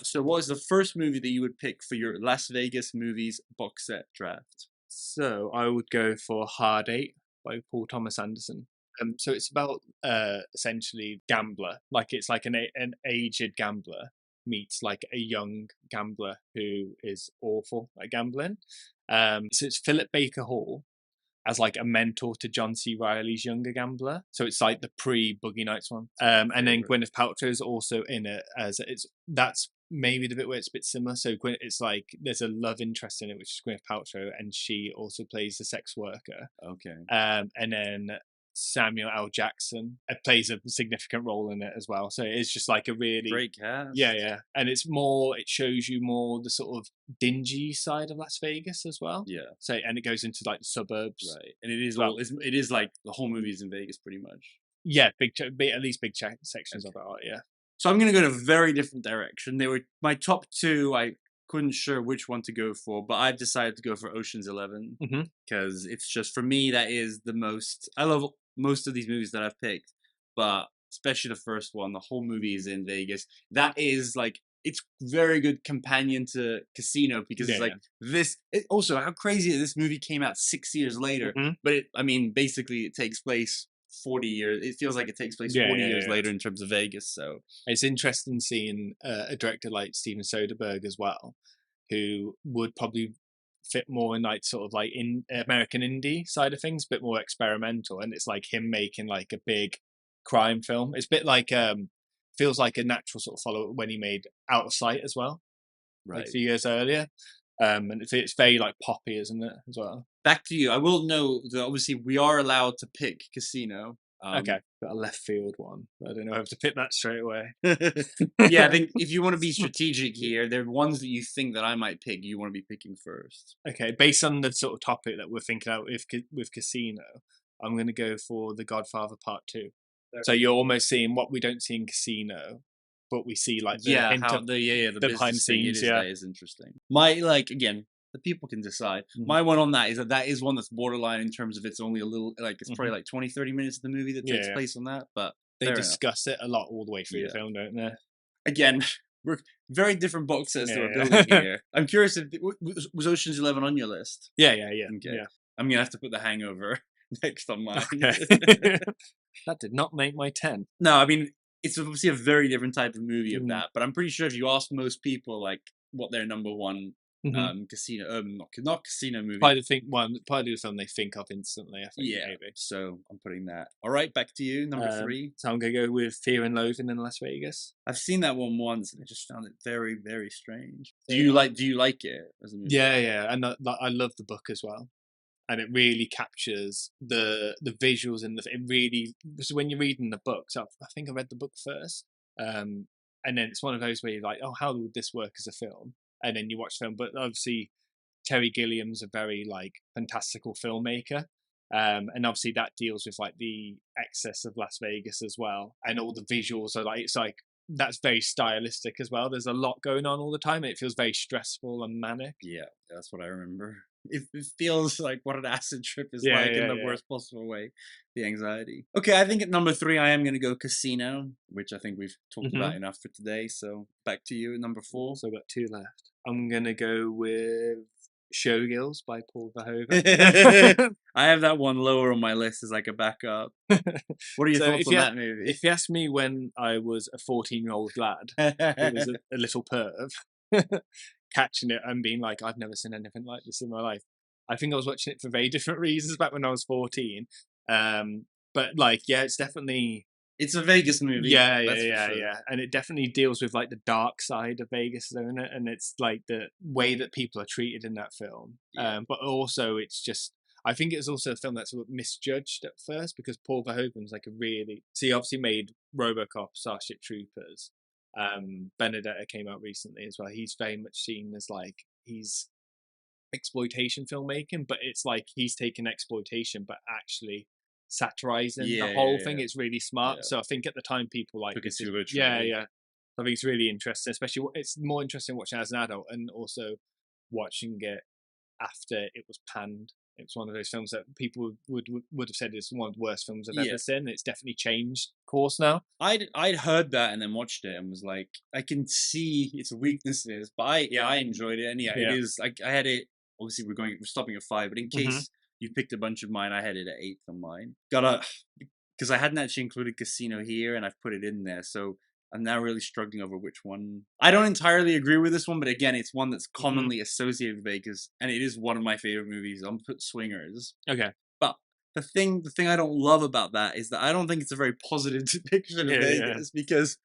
So what is the first movie that you would pick for your Las Vegas movies box set draft? So I would go for Hard 8 by Paul Thomas Anderson. So it's about essentially gambler. Like it's like an aged gambler meets like a young gambler who is awful at gambling. So it's Philip Baker Hall as like a mentor to John C. Reilly's younger gambler. So it's like the pre-Boogie Nights one. And then Gwyneth Paltrow is also in it that's maybe the bit where it's a bit similar. So it's like there's a love interest in it, which is Gwyneth Paltrow, and she also plays the sex worker. Okay. And then Samuel L. Jackson plays a significant role in it as well. So it's just like a really great cast. Yeah. And it shows you more the sort of dingy side of Las Vegas as well. Yeah. So, and it goes into like the suburbs. Right. And it is it is like the whole movie is in Vegas pretty much. Yeah, at least big sections of it are, yeah. So I'm going to go in a very different direction. They were my top 2. I couldn't sure which one to go for, but I've decided to go for Ocean's 11 because it's just, for me, that is the most. I love most of these movies that I've picked, but especially the first one. The whole movie is in Vegas. That is like, it's very good companion to Casino because it's like this. Also, how crazy that this movie came out 6 years later. But basically, it takes place 40 years. It feels like it takes place 40 years later in terms of Vegas. So it's interesting seeing a director like Steven Soderbergh as well, who would probably fit more in like sort of like in American indie side of things, a bit more experimental. And it's like him making like a big crime film. It's a bit like feels like a natural sort of follow when he made Out of Sight as well, like a few years earlier. And it's very like poppy, isn't it, as well? Back to you. I will know that obviously we are allowed to pick Casino. Okay, got a left field one. I don't know how to pick that straight away. Yeah, I think if you want to be strategic here, there are ones that you think that I might pick. You want to be picking first. Okay, based on the sort of topic that we're thinking out with Casino, I'm going to go for The Godfather Part 2. So you're almost seeing what we don't see in Casino, but we see like the the behind the scenes. That is interesting. Again, the people can decide. My one on that is one that's borderline in terms of it's only a little, like it's probably like 20-30 minutes of the movie that takes place on that, but they discuss it a lot all the way through the film, don't they? Again, we're very different box sets that we're building here. I'm curious, was Ocean's 11 on your list? Yeah. Okay. I'm gonna have to put The Hangover next on mine. Okay. That did not make my 10. No, I mean, it's obviously a very different type of movie of that, but I'm pretty sure if you ask most people like what their number one Casino, not Casino movie, probably the film they think of instantly, I think. Maybe. So I'm putting that. All right, back to you, number 3. So I'm gonna go with Fear and Loathing in Las Vegas. I've seen that one once and I just found it very, very strange. Do you like it as a movie? Yeah, and I love the book as well. And it really captures the visuals and it really. So when you're reading the books, I think I read the book first, and then it's one of those where you're like, oh, how would this work as a film? And then you watch the film, but obviously Terry Gilliam's a very like fantastical filmmaker, and obviously that deals with like the excess of Las Vegas as well, and all the visuals are like it's like that's very stylistic as well. There's a lot going on all the time. It feels very stressful and manic. Yeah, that's what I remember. It feels like what an acid trip is in the worst possible way. The anxiety. Okay, I think at number 3 I am going to go Casino, which I think we've talked about enough for today. So back to you at number 4. So I've got 2 left. I'm going to go with Showgirls by Paul Verhoeven. I have that one lower on my list as like a backup. What are your thoughts on that movie? If you asked me when I was a 14-year-old lad, it was a little perv, catching it and being like, I've never seen anything like this in my life. I think I was watching it for very different reasons back when I was 14. But like, it's definitely... It's a Vegas movie. Yeah. And it definitely deals with like the dark side of Vegas, isn't it? And it's like the way that people are treated in that film. But also it's just, I think it's also a film that's misjudged at first because Paul Verhoeven's like he obviously made RoboCop, Starship Troopers. Benedetta came out recently as well. He's very much seen as like, he's exploitation filmmaking, but it's like he's taken exploitation, but actually satirizing the whole thing. It's really smart. So I think at the time people like took it too literally. I think it's really interesting, especially it's more interesting watching it as an adult and also watching it after it was panned. It's one of those films that people would have said is one of the worst films I've ever seen. It's definitely changed course now. I'd heard that and then watched it and was like, I can see its weaknesses, but I enjoyed it. And it is like I had it. Obviously, we're stopping at 5, but in case you picked a bunch of mine, I had it at 8th on mine. Because I hadn't actually included Casino here, and I've put it in there, so I'm now really struggling over which one. I don't entirely agree with this one, but again, it's one that's commonly associated with Vegas, and it is one of my favorite movies. I'm gonna put Swingers. Okay. But the thing I don't love about that is that I don't think it's a very positive depiction of Vegas because.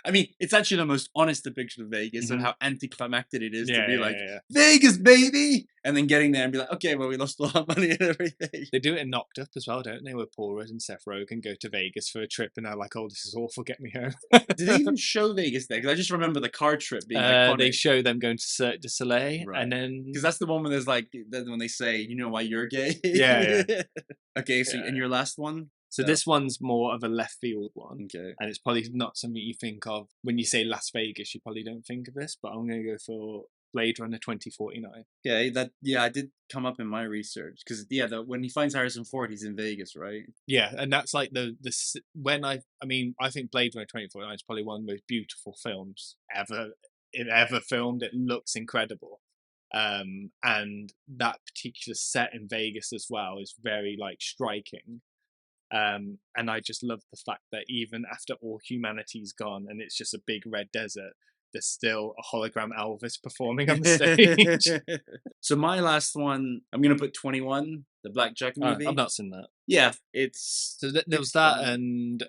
I mean, it's actually the most honest depiction of Vegas and how anticlimactic it is to be like, Vegas, baby! And then getting there and be like, okay, well, we lost a lot of money and everything. They do it in Knocked Up as well, don't they? Where Paul Rudd and Seth Rogen go to Vegas for a trip and they're like, oh, this is awful, get me home. Did they even show Vegas there? Because I just remember the car trip being iconic. They show them going to Cirque du Soleil. Right. And then... Because that's the one where there's like, when they say, you know why you're gay? Okay, so and your last one? So this one's more of a left field one. Okay. And it's probably not something you think of when you say Las Vegas. You probably don't think of this, but I'm going to go for Blade Runner 2049. Yeah, I did come up in my research because when he finds Harrison Ford, he's in Vegas, right? Yeah, and that's like I think Blade Runner 2049 is probably one of the most beautiful films ever filmed. It looks incredible. And that particular set in Vegas as well is very like striking. And I just love the fact that even after all humanity's gone and it's just a big red desert, there's still a hologram Elvis performing on the stage. So my last one, I'm going to put 21, the Blackjack movie. I've not seen that. Yeah, it's... So there was that and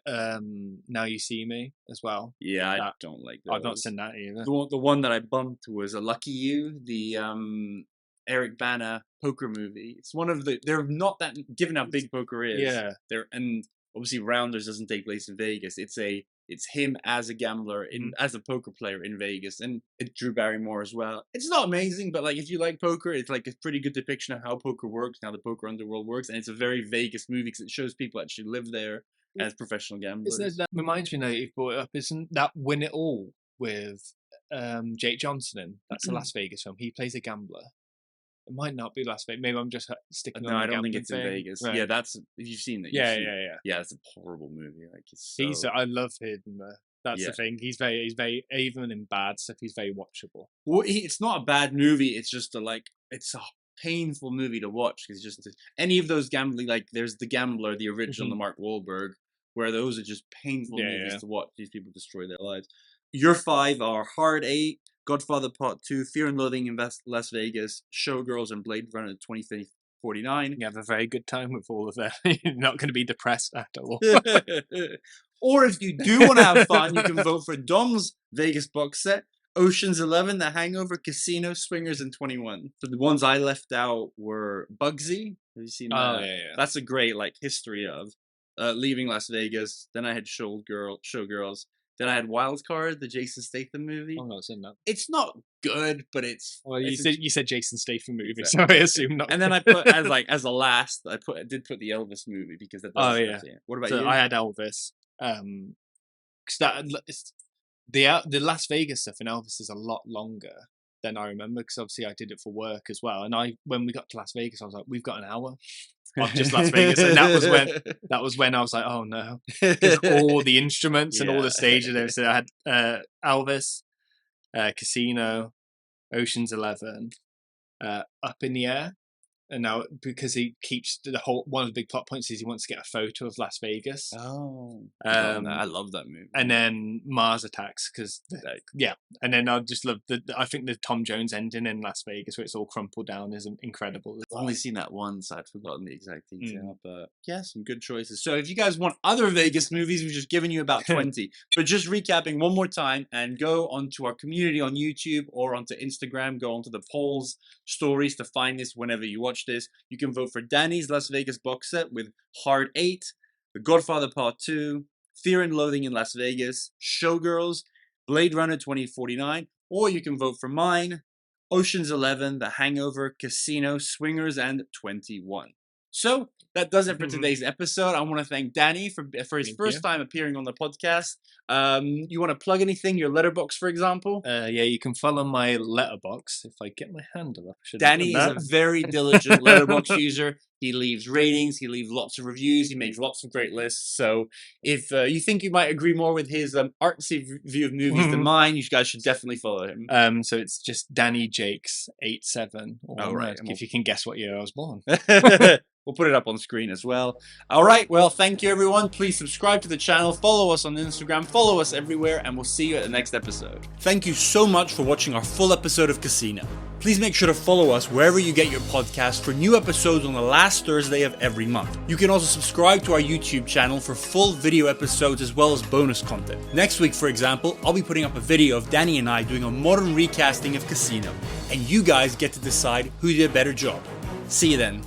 Now You See Me as well. Yeah, I don't like those. I've not seen that either. The one that I bumped was A Lucky You, the Eric Bana poker movie. It's one of they're not that, given how big poker is. Yeah. And obviously Rounders doesn't take place in Vegas. It's him as a gambler as a poker player in Vegas, and it Drew Barrymore as well. It's not amazing, but like if you like poker, it's like a pretty good depiction of how poker works, how the poker underworld works, and it's a very Vegas movie because it shows people actually live there as professional gamblers. That reminds me now that you've brought it up. Isn't that Win It All with Jake Johnson in? That's a Las Vegas film. He plays a gambler. It might not be Las Vegas. Maybe I'm just sticking on the gambling. No, I don't think it's in Vegas. Right. Yeah, you've seen it. Yeah. Yeah, it's a horrible movie. Like I love him. That's the thing. He's very even in bad stuff. He's very watchable. Well, it's not a bad movie. It's just it's a painful movie to watch because just any of those gambling, like there's The Gambler, the original, the Mark Wahlberg, where those are just painful movies to watch. These people destroy their lives. Your 5 are Hard 8, Godfather Part 2, Fear and Loathing in Las Vegas, Showgirls, and Blade Runner 2049. You have a very good time with all of that. You're not going to be depressed at all. Or if you do want to have fun, you can vote for Dom's Vegas box set, Ocean's 11, The Hangover, Casino, Swingers, and 21. So the ones I left out were Bugsy. Have you seen that? Oh, yeah. That's a great history of Leaving Las Vegas. Then I had Showgirls. Then I had Wildcard, the Jason Statham movie. I'm not seeing that. It's not good, but it's... Well, you said Jason Statham movie, so I assume not. And then I put, as a last, I did put the Elvis movie, because that does... Oh, yeah. What about you? I had Elvis. Because the Las Vegas stuff in Elvis is a lot longer than I remember, because obviously I did it for work as well. And when we got to Las Vegas, I was like, we've got an hour of just Las Vegas, and that was when I was like, oh no, because all the instruments and all the stages and everything. I had Elvis, Casino, Ocean's 11, Up in the Air, and now because he keeps one of the big plot points is he wants to get a photo of Las Vegas. Oh, I love that movie. And then Mars Attacks, because and then I just love I think the Tom Jones ending in Las Vegas where it's all crumpled down is incredible. I've only seen that once. I've forgotten the exact detail, but yeah, some good choices. So if you guys want other Vegas movies, we've just given you about 20. But just recapping one more time, and go onto our community on YouTube or onto Instagram. Go onto the polls stories to find this whenever you watch this. You can vote for Danny's Las Vegas box set with Hard 8, The Godfather Part 2, Fear and Loathing in Las Vegas, Showgirls, Blade Runner 2049, or you can vote for mine, Ocean's 11, The Hangover, Casino, Swingers, and 21. So that does it for today's episode. I want to thank Danny for his first time appearing on the podcast. You want to plug anything? Your letterbox, for example? Yeah, you can follow my letterbox if I get my handle up. Danny is a very diligent letterbox user. He leaves ratings. He leaves lots of reviews. He makes lots of great lists. So if you think you might agree more with his artsy view of movies than mine, you guys should definitely follow him. So it's just Danny Jakes 87. Right. If you can guess what year I was born. We'll put it up on screen as well. All right. Well, thank you, everyone. Please subscribe to the channel. Follow us on Instagram. Follow us everywhere. And we'll see you at the next episode. Thank you so much for watching our full episode of Casino. Please make sure to follow us wherever you get your podcast for new episodes on the last Thursday of every month. You can also subscribe to our YouTube channel for full video episodes as well as bonus content. Next week, for example, I'll be putting up a video of Danny and I doing a modern recasting of Casino. And you guys get to decide who did a better job. See you then.